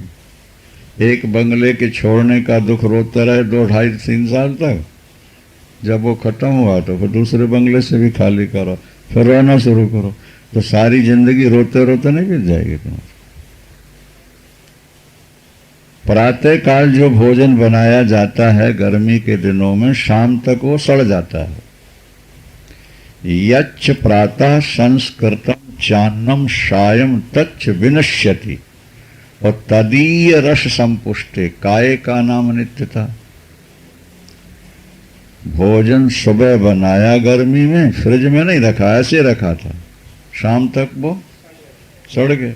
S1: एक बंगले के छोड़ने का दुख रोता रहे 2, 2.5, 3 साल तक, जब वो खत्म हुआ तो फिर दूसरे बंगले से भी खाली करो, फिर रोना शुरू करो, तो सारी जिंदगी रोते रोते नहीं बीत जाएगी तुम्हारी। प्रातः काल जो भोजन बनाया जाता है गर्मी के दिनों में, शाम तक वो सड़ जाता है। यच्च प्रातः संस्कृतम चान्नम सायं तच्च विनश्यति, और तदीय रस संपुष्टे काय का नाम नित्यता। भोजन सुबह बनाया गर्मी में, फ्रिज में नहीं रखा, ऐसे रखा था, शाम तक वो सड़ गए।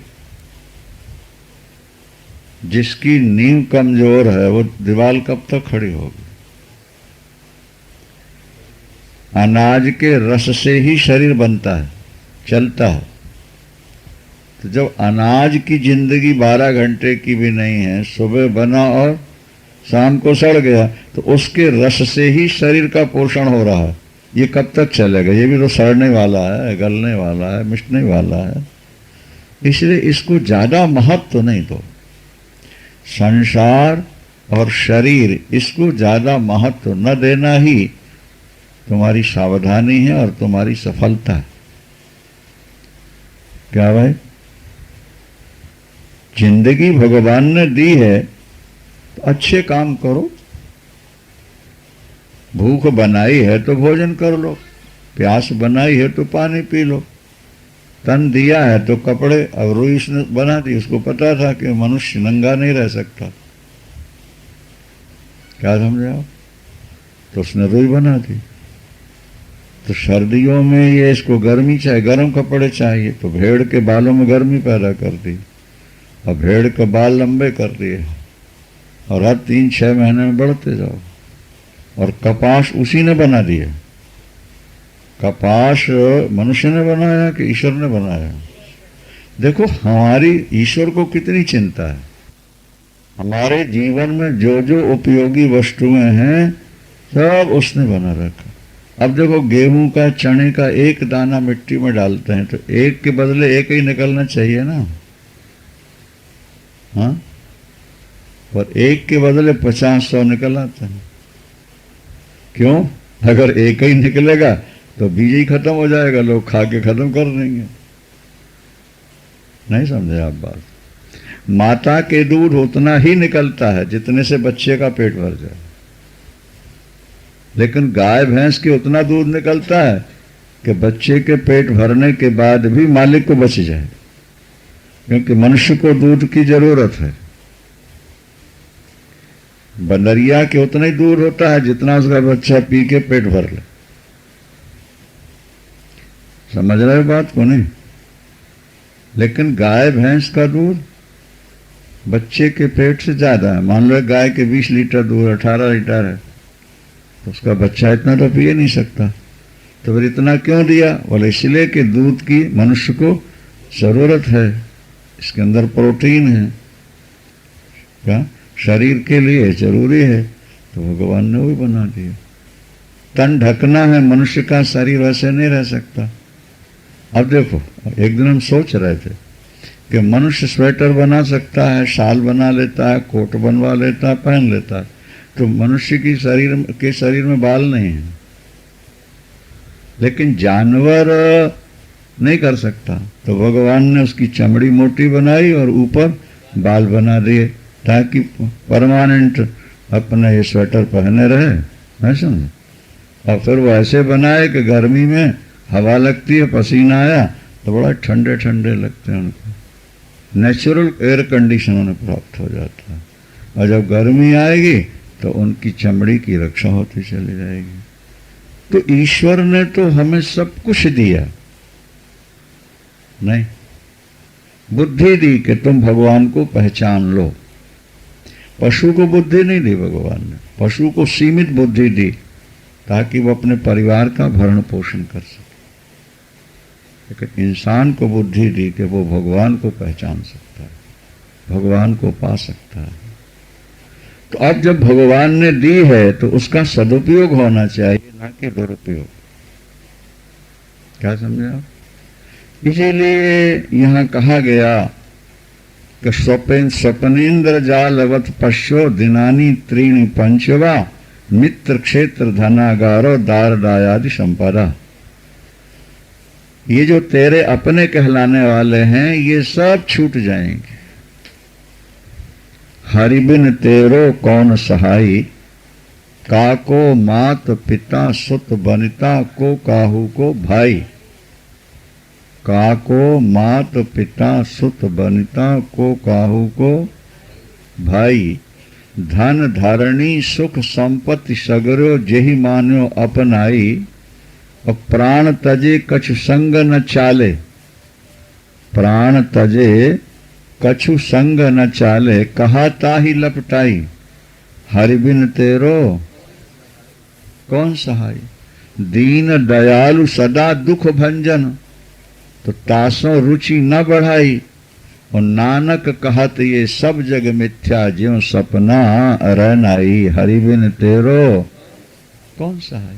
S1: जिसकी नींव कमजोर है वो दीवार कब तक खड़ी होगी। अनाज के रस से ही शरीर बनता है, चलता है। तो जब अनाज की जिंदगी 12 घंटे की भी नहीं है, सुबह बना और शाम को सड़ गया, तो उसके रस से ही शरीर का पोषण हो रहा है। ये कब तक चलेगा? ये भी तो सड़ने वाला है, गलने वाला है, मिटने वाला है। इसलिए इसको ज्यादा महत्व नहीं दो। संसार और शरीर, इसको ज्यादा महत्व न देना ही तुम्हारी सावधानी है और तुम्हारी सफलता है। क्या भाई? जिंदगी भगवान ने दी है तो अच्छे काम करो। भूख बनाई है तो भोजन कर लो, प्यास बनाई है तो पानी पी लो, तन दिया है तो कपड़े, अब रुई इसने बना दी, उसको पता था कि मनुष्य नंगा नहीं रह सकता। क्या समझे आप? तो उसने रुई बना दी। तो सर्दियों में ये इसको गर्मी चाहिए, गर्म कपड़े चाहिए, तो भेड़ के बालों में गर्मी पैदा कर दी और भेड़ के बाल लंबे कर दिए और हर 3-6 महीने में बढ़ते जाओ। और कपास उसी ने बना दिया। कपास मनुष्य ने बनाया कि ईश्वर ने बनाया? देखो हमारी ईश्वर को कितनी चिंता है। हमारे जीवन में जो जो उपयोगी वस्तुएं हैं सब उसने बना रखा। अब देखो गेहूं का, चने का एक दाना मिट्टी में डालते हैं तो एक के बदले एक ही निकलना चाहिए ना। हाँ, और एक के बदले 50-100 निकल आते हैं। क्यों? अगर एक ही निकलेगा तो बीज ही खत्म हो जाएगा, लोग खा के खत्म कर देंगे। नहीं समझे आप बात? माता के दूध उतना ही निकलता है जितने से बच्चे का पेट भर जाए, लेकिन गाय भैंस के उतना दूध निकलता है कि बच्चे के पेट भरने के बाद भी मालिक को बच जाए, क्योंकि मनुष्य को दूध की जरूरत है। बंदरिया के उतना ही दूध होता है जितना उसका बच्चा पी के पेट भर ले। समझ रहे हो बात को? नहीं। लेकिन गाय भैंस का दूध बच्चे के पेट से ज्यादा है। मान लो गाय के 20 लीटर दूध 18 लीटर है, तो उसका बच्चा इतना तो पी नहीं सकता। तो फिर इतना क्यों दिया? बोले इसलिए कि दूध की मनुष्य को जरूरत है, इसके अंदर प्रोटीन है, क्या शरीर के लिए जरूरी है। तो भगवान ने वही बना दिया। तन ढकना है मनुष्य का, शरीर वैसे नहीं रह सकता। अब देखो, एक दिन हम सोच रहे थे कि मनुष्य स्वेटर बना सकता है, शाल बना लेता है, कोट बनवा लेता है, पहन लेता है, तो मनुष्य की शरीर में बाल नहीं है। लेकिन जानवर नहीं कर सकता, तो भगवान ने उसकी चमड़ी मोटी बनाई और ऊपर बाल बना दिए ताकि परमानेंट अपने ये स्वेटर पहने रहे। नहीं समझे? और फिर वो ऐसे बनाए कि गर्मी में हवा लगती है, पसीना आया तो बड़ा ठंडे ठंडे लगते हैं उनको। नेचुरल एयर कंडीशन उन्हें प्राप्त हो जाता है। और जब गर्मी आएगी तो उनकी चमड़ी की रक्षा होती चली जाएगी। तो ईश्वर ने तो हमें सब कुछ दिया, नहीं बुद्धि दी कि तुम भगवान को पहचान लो। पशु को बुद्धि नहीं दी भगवान ने, पशु को सीमित बुद्धि दी ताकि वो अपने परिवार का भरण पोषण कर सके। लेकिन इंसान को बुद्धि दी कि वो भगवान को पहचान सकता है, भगवान को पा सकता है। तो अब जब भगवान ने दी है तो उसका सदुपयोग होना चाहिए, ना कि दुरुपयोग। क्या समझे आप? इसीलिए यहां कहा गया कि स्वप्नेन्द्र जालवत पश्यो दिनानि त्रीणि पंचवा मित्र क्षेत्र धनागारो दार दायादि संपदा। ये जो तेरे अपने कहलाने वाले हैं ये सब छूट जाएंगे। हरि बिन तेरो कौन सहाई, काको मात पिता सुत बनिता को काहू को भाई। काको मात पिता सुत बनिता को काहू को भाई। धन धारणी सुख संपत्ति सगरो जेहि मान्यो अपनाई। और प्राण तजे कछु संग न चाले, प्राण तजे कछु संग न चाले, कहा ताहि लपटाई। हरि बिन तेरो कौन सहाय। दीन दयालु सदा दुख भंजन, तो तासों रुचि न बढ़ाई। और नानक कहत ये सब जग मिथ्या, ज्यों सपना रहनाई। हरि बिन तेरो कौन सहाय।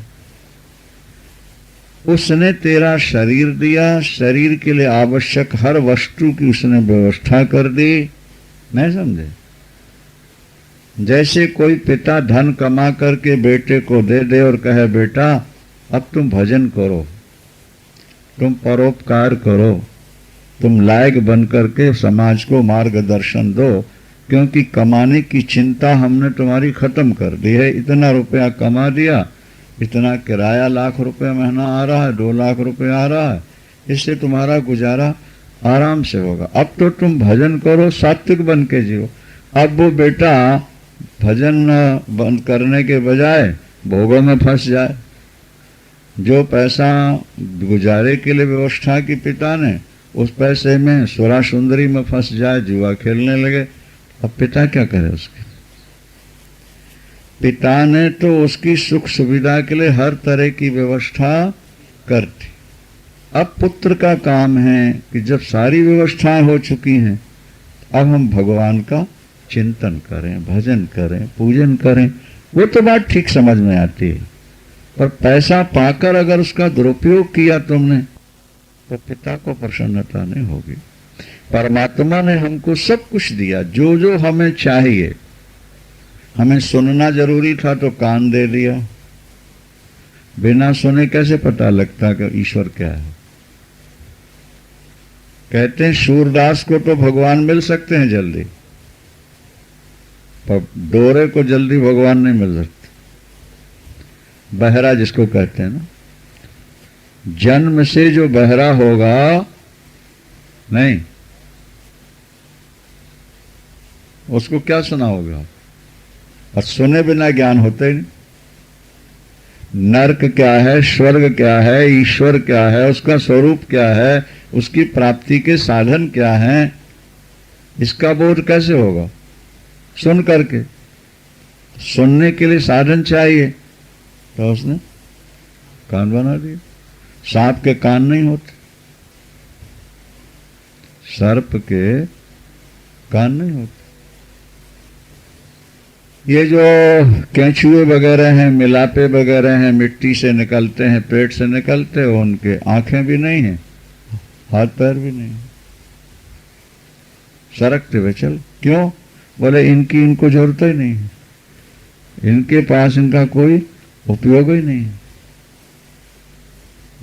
S1: उसने तेरा शरीर दिया, शरीर के लिए आवश्यक हर वस्तु की उसने व्यवस्था कर दी। नहीं समझे। जैसे कोई पिता धन कमा करके बेटे को दे दे और कहे बेटा अब तुम भजन करो, तुम परोपकार करो, तुम लायक बन करके समाज को मार्गदर्शन दो, क्योंकि कमाने की चिंता हमने तुम्हारी खत्म कर दी है। इतना रुपया कमा दिया, इतना किराया लाख रुपया महीना आ रहा है, 2 लाख रुपया आ रहा है, इससे तुम्हारा गुजारा आराम से होगा। अब तो तुम भजन करो, सात्विक बन के जियो। अब वो बेटा भजन बंद करने के बजाय भोगों में फंस जाए। जो पैसा गुजारे के लिए व्यवस्था की पिता ने, उस पैसे में सुरा सुंदरी में फंस जाए, जुआ खेलने लगे। अब पिता क्या करे उसके। पिता ने तो उसकी सुख सुविधा के लिए हर तरह की व्यवस्था कर दी। अब पुत्र का काम है कि जब सारी व्यवस्थाएं हो चुकी हैं, अब हम भगवान का चिंतन करें, भजन करें, पूजन करें। वो तो बात ठीक समझ में आती है, पर पैसा पाकर अगर उसका दुरुपयोग किया तुमने, तो पिता को प्रसन्नता नहीं होगी। परमात्मा ने हमको सब कुछ दिया, जो जो हमें चाहिए। हमें सुनना जरूरी था तो कान दे दिया। बिना सुने कैसे पता लगता कि ईश्वर क्या है। कहते हैं सूरदास को तो भगवान मिल सकते हैं जल्दी, पर डोरे को जल्दी भगवान नहीं मिल सकते। बहरा जिसको कहते हैं ना, जन्म से जो बहरा होगा नहीं, उसको क्या सुना होगा। और सुने बिना ज्ञान होता ही नहीं। नरक क्या है, स्वर्ग क्या है, ईश्वर क्या है, उसका स्वरूप क्या है, उसकी प्राप्ति के साधन क्या हैं, इसका बोध कैसे होगा। सुन करके। सुनने के लिए साधन चाहिए, तो उसने कान बना दिए। सांप के कान नहीं होते, सर्प के कान नहीं होते। ये जो केंचुए वगैरह हैं, मिलापे वगैरह हैं, मिट्टी से निकलते हैं, पेट से निकलते हैं, उनके आंखें भी नहीं हैं, हाथ पैर भी नहीं, सरकते हुए चल। क्यों? बोले इनको जरूरत ही नहीं है, इनके पास इनका कोई उपयोग ही नहीं है।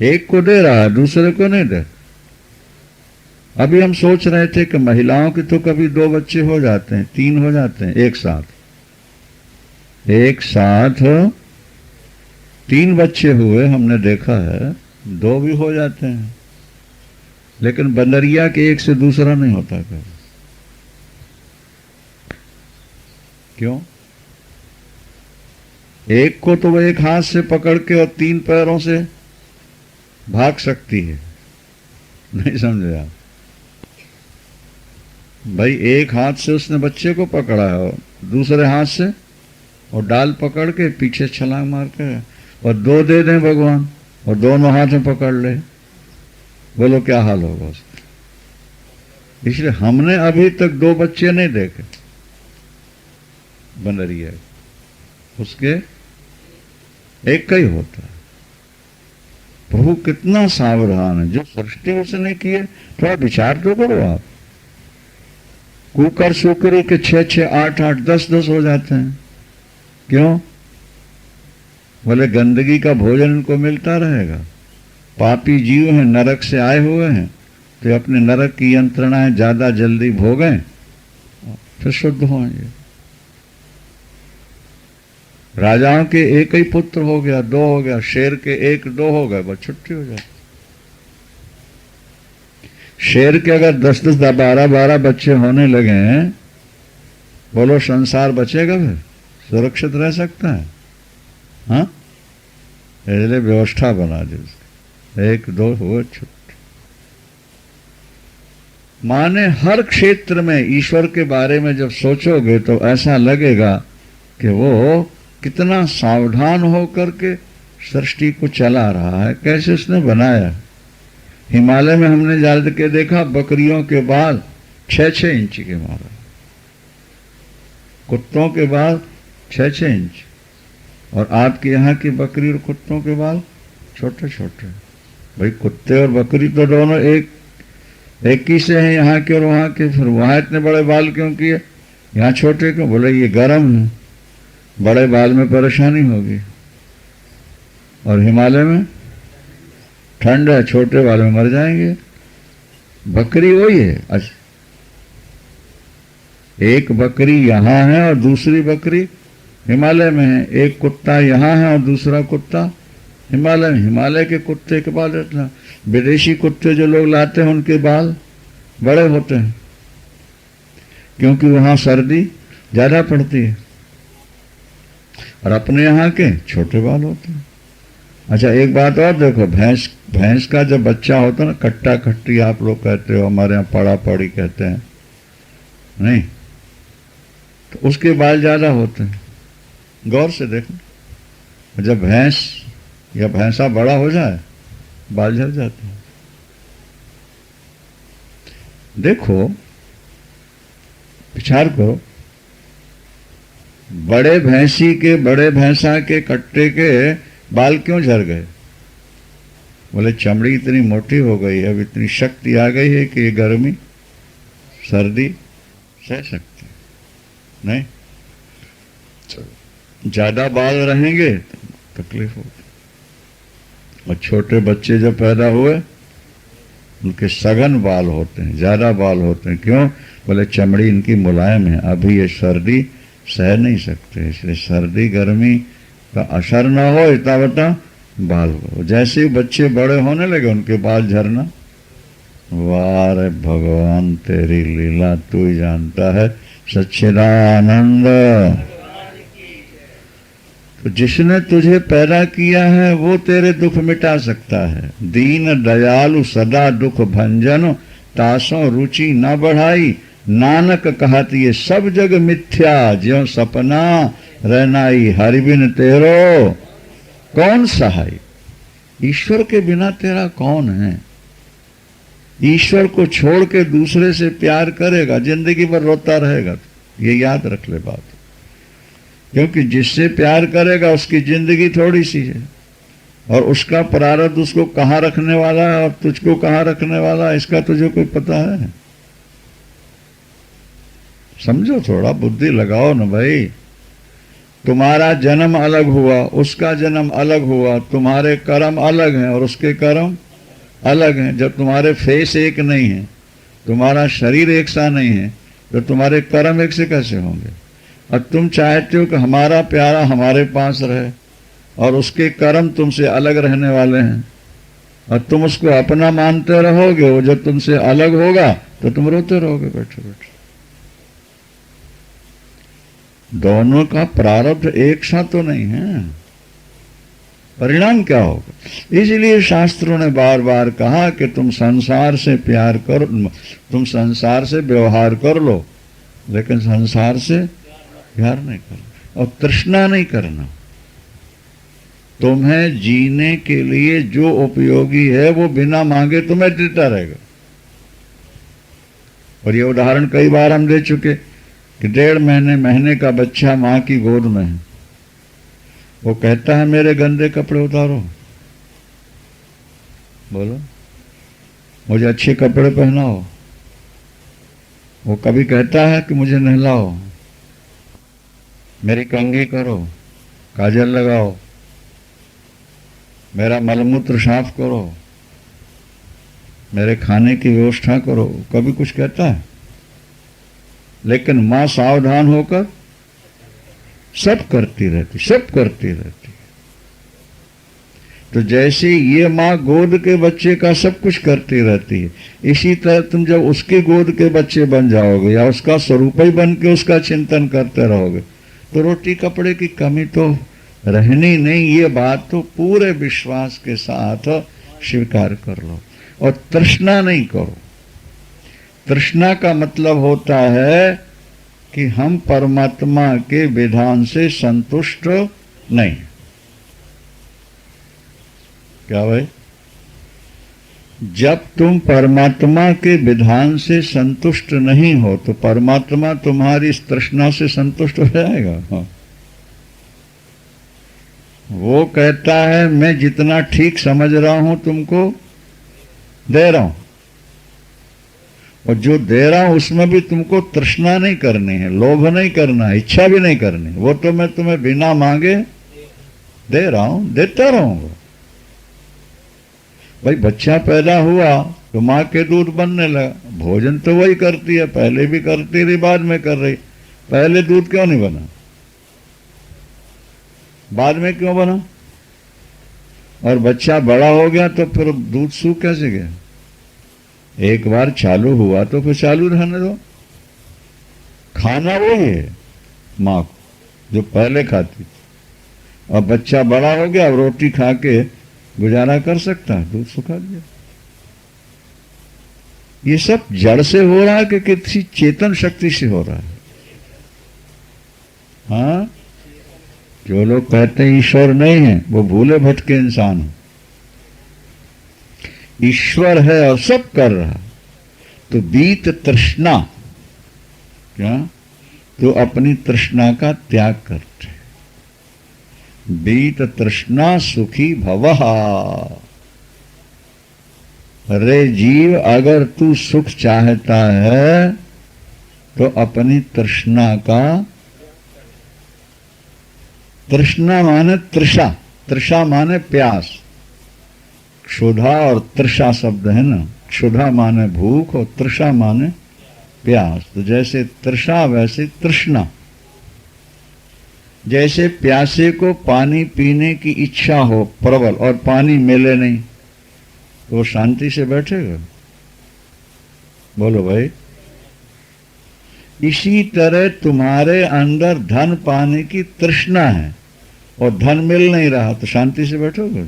S1: एक को दे रहा है, दूसरे को नहीं दे। अभी हम सोच रहे थे कि महिलाओं के तो कभी 2 बच्चे हो जाते हैं, 3 हो जाते हैं एक साथ। एक साथ 3 बच्चे हुए हमने देखा है, 2 भी हो जाते हैं, लेकिन बंदरिया के एक से दूसरा नहीं होता कभी। क्यों? एक को तो वह एक हाथ से पकड़ के और 3 पैरों से भाग सकती है। नहीं समझे आप? भाई एक हाथ से उसने बच्चे को पकड़ा है और दूसरे हाथ से और डाल पकड़ के पीछे छलांग मार के, और 2 दे दें भगवान और दोनों हाथ में पकड़ ले, बोलो क्या हाल होगा उसका। इसलिए हमने अभी तक 2 बच्चे नहीं देखे बंदरिया, उसके एक का ही होता है। प्रभु कितना सावधान है। जो सृष्टि उसने की है, थोड़ा विचार तो करो आप। कुकर सुकरी के 6-6, 8-8, 10-10 हो जाते हैं। क्यों? बोले गंदगी का भोजन इनको मिलता रहेगा, पापी जीव हैं, नरक से आए हुए हैं, तो अपने नरक की यंत्रणाएं ज्यादा जल्दी भोगें, फिर शुद्ध होंगे। राजाओं के एक ही पुत्र हो गया, दो हो गया, शेर के एक दो हो गए, बस छुट्टी हो जाती। शेर के अगर 10-10, 12-12 बच्चे होने लगे हैं, बोलो संसार बचेगा, फिर सुरक्षित रह सकता है? हाँ, इसलिए व्यवस्था बना दी उसकी, एक दो हुए छुट्टी। माने हर क्षेत्र में ईश्वर के बारे में जब सोचोगे तो ऐसा लगेगा कि वो कितना सावधान होकर के सृष्टि को चला रहा है, कैसे उसने बनाया। हिमालय में हमने जा के देखा बकरियों के बाल 6-6 इंच के मारा, कुत्तों के बाल 6-6 इंच, और आपके यहाँ की बकरी और कुत्तों के बाल छोटे छोटे। भाई कुत्ते और बकरी तो दोनों एक ही से हैं, यहाँ के और वहाँ के, फिर वहाँ इतने बड़े बाल क्यों किए, यहाँ छोटे क्यों? बोले ये गर्म है, बड़े बाल में परेशानी होगी, और हिमालय में ठंड है, छोटे बाल में मर जाएंगे। बकरी वही है। अच्छा, एक बकरी यहाँ है और दूसरी बकरी हिमालय में है, एक कुत्ता यहाँ है और दूसरा कुत्ता हिमालय में। हिमालय के कुत्ते के बाल इतना, विदेशी कुत्ते जो लोग लाते हैं उनके बाल बड़े होते हैं, क्योंकि वहां सर्दी ज्यादा पड़ती है, और अपने यहाँ के छोटे बाल होते हैं। अच्छा, एक बात और देखो, भैंस का जब बच्चा होता है ना, कट्टा कट्टी आप लोग कहते हो, हमारे यहाँ पड़ा पड़ी कहते हैं, नहीं, तो उसके बाल ज्यादा होते हैं। गौर से देखो, जब भैंस या भैंसा बड़ा हो जाए बाल झड़ जाते हैं। देखो, विचार करो, बड़े भैंसा के कट्टे के बाल क्यों झड़ गए? बोले चमड़ी इतनी मोटी हो गई है, अब इतनी शक्ति आ गई है कि ये गर्मी सर्दी सह सकती है। नहीं, ज्यादा बाल रहेंगे तो तकलीफ होगी। और छोटे बच्चे जब पैदा हुए उनके सघन बाल होते हैं, ज्यादा बाल होते हैं। क्यों? बोले चमड़ी इनकी मुलायम है, अभी ये सर्दी सह नहीं सकते, इसलिए सर्दी गर्मी का असर ना हो इतना बता बाल हो। जैसे ही बच्चे बड़े होने लगे उनके बाल झड़ना। वाह रे भगवान, तेरी लीला तू ही जानता है। सच्चिदानंद। तो जिसने तुझे पैदा किया है वो तेरे दुख मिटा सकता है। दीन दयालु सदा दुख भंजन, तासों रुचि न बढ़ाई, नानक कहत ये सब जग मिथ्या, ज्यों सपना रहनाई, हरि बिन तेरो कौन सहाय। ईश्वर के बिना तेरा कौन है? ईश्वर को छोड़ के दूसरे से प्यार करेगा, जिंदगी भर रोता रहेगा। ये याद रख ले बात, क्योंकि जिससे प्यार करेगा उसकी जिंदगी थोड़ी सी है, और उसका प्रारब्ध उसको कहाँ रखने वाला है और तुझको कहाँ रखने वाला है, इसका तुझे कोई पता है? समझो, थोड़ा बुद्धि लगाओ ना भाई। तुम्हारा जन्म अलग हुआ, उसका जन्म अलग हुआ, तुम्हारे कर्म अलग हैं और उसके कर्म अलग हैं। जब तुम्हारे फेस एक नहीं है, तुम्हारा शरीर एक सा नहीं है, तो तुम्हारे कर्म एक से कैसे होंगे? और तुम चाहते हो कि हमारा प्यारा हमारे पास रहे और उसके कर्म तुमसे अलग रहने वाले हैं, और तुम उसको अपना मानते रहोगे। वो जब तुमसे अलग होगा तो तुम रोते रहोगे बैठे बैठे। दोनों का प्रारब्ध एक सा तो नहीं है, परिणाम क्या होगा? इसलिए शास्त्रों ने बार बार कहा कि तुम संसार से प्यार करो, तुम संसार से व्यवहार कर लो, लेकिन संसार से प्यार नहीं करना और तृष्णा नहीं करना। तुम्हें जीने के लिए जो उपयोगी है वो बिना मांगे तुम्हें देता रहेगा। और ये उदाहरण कई बार हम दे चुके कि 1.5 महीने का बच्चा मां की गोद में है, वो कहता है मेरे गंदे कपड़े उतारो, बोलो मुझे अच्छे कपड़े पहनाओ। वो कभी कहता है कि मुझे नहलाओ, मेरी कंघी करो, काजल लगाओ, मेरा मलमूत्र साफ करो, मेरे खाने की व्यवस्था करो, कभी कुछ कहता है? लेकिन मां सावधान होकर सब करती रहती, सब करती रहती। तो जैसे ये माँ गोद के बच्चे का सब कुछ करती रहती है, इसी तरह तुम जब उसके गोद के बच्चे बन जाओगे या उसका स्वरूप ही बन के उसका चिंतन करते रहोगे तो रोटी कपड़े की कमी तो रहनी नहीं। ये बात तो पूरे विश्वास के साथ स्वीकार कर लो और तृष्णा नहीं करो। तृष्णा का मतलब होता है कि हम परमात्मा के विधान से संतुष्ट नहीं। क्या भाई? जब तुम परमात्मा के विधान से संतुष्ट नहीं हो तो परमात्मा तुम्हारी इस तृष्णा से संतुष्ट हो जाएगा? हाँ। वो कहता है मैं जितना ठीक समझ रहा हूं तुमको दे रहा हूं, और जो दे रहा हूं उसमें भी तुमको तृष्णा नहीं करनी है, लोभ नहीं करना है, इच्छा भी नहीं करनी। वो तो मैं तुम्हें बिना मांगे दे रहा हूं, देता रहूंगा। भाई बच्चा पैदा हुआ तो माँ के दूध बनने लगा, भोजन तो वही करती है, पहले भी करती रही, बाद में कर रही। पहले दूध क्यों नहीं बना? बाद में क्यों बना? और बच्चा बड़ा हो गया तो फिर दूध सूख कैसे गया? एक बार चालू हुआ तो फिर चालू रहने दो। खाना वही है माँ को जो पहले खाती थी, और बच्चा बड़ा हो गया, अब रोटी खा के गुजारा कर सकता है, दूध सुखा दिया। ये सब जड़ से हो रहा है कि किसी चेतन शक्ति से हो रहा है? हाँ, जो लोग कहते हैं ईश्वर नहीं है वो भूले भटके इंसान हैं। ईश्वर है और सब कर रहा। तो बीत तृष्णा, क्या तो अपनी तृष्णा का त्याग करते। बीत तृष्णा सुखी भवः। अरे जीव, अगर तू सुख चाहता है तो अपनी तृष्णा का, तृष्णा माने तृषा, तृषा माने प्यास, क्षुधा और तृषा शब्द है ना। क्षुधा माने भूख और तृषा माने प्यास। तो जैसे तृषा वैसे तृष्णा। जैसे प्यासे को पानी पीने की इच्छा हो प्रबल और पानी मिले नहीं तो वो शांति से बैठेगा? बोलो भाई। इसी तरह तुम्हारे अंदर धन पाने की तृष्णा है और धन मिल नहीं रहा तो शांति से बैठोगे?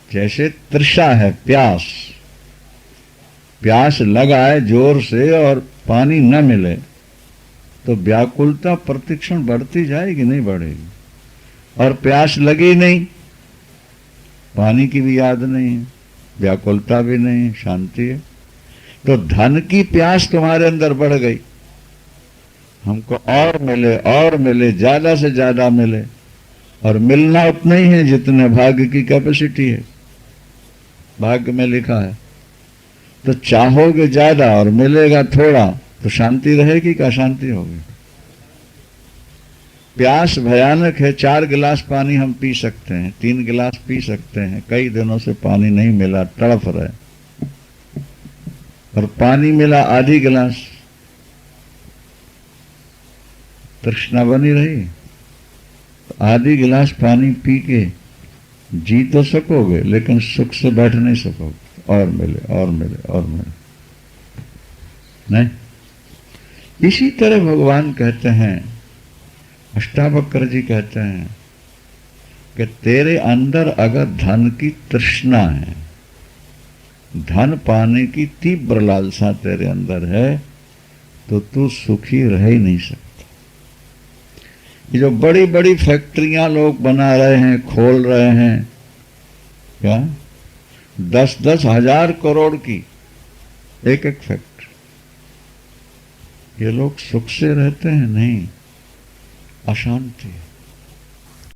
S1: जैसे तृषा है, प्यास, प्यास लगाए जोर से और पानी न मिले तो व्याकुलता प्रतिक्षण बढ़ती जाएगी, नहीं बढ़ेगी? और प्यास लगी नहीं, पानी की भी याद नहीं है, व्याकुलता भी नहीं, शांति है। तो धन की प्यास तुम्हारे अंदर बढ़ गई, हमको और मिले और मिले, ज्यादा से ज्यादा मिले, और मिलना उतना ही है जितने भाग्य की कैपेसिटी है, भाग्य में लिखा है। तो चाहोगे ज्यादा और मिलेगा थोड़ा तो शांति रहेगी कि अशांति होगी? प्यास भयानक है। 4 गिलास पानी हम पी सकते हैं, 3 गिलास पी सकते हैं, कई दिनों से पानी नहीं मिला, तड़फ रहे, और पानी मिला आधी गिलास, तृष्णा बनी रही। तो आधी गिलास पानी पी के जी तो सकोगे लेकिन सुख से बैठ नहीं सकोगे। और मिले और मिले और मिले नहीं। इसी तरह भगवान कहते हैं, अष्टावक्र जी कहते हैं कि तेरे अंदर अगर धन की तृष्णा है, धन पाने की तीव्र लालसा तेरे अंदर है तो तू सुखी रह ही नहीं सकता। ये जो बड़ी बड़ी फैक्ट्रियां लोग बना रहे हैं, खोल रहे हैं, क्या 10-10 हजार करोड़ की एक एक फैक्ट्री, ये लोग सुख से रहते हैं? नहीं, अशांति।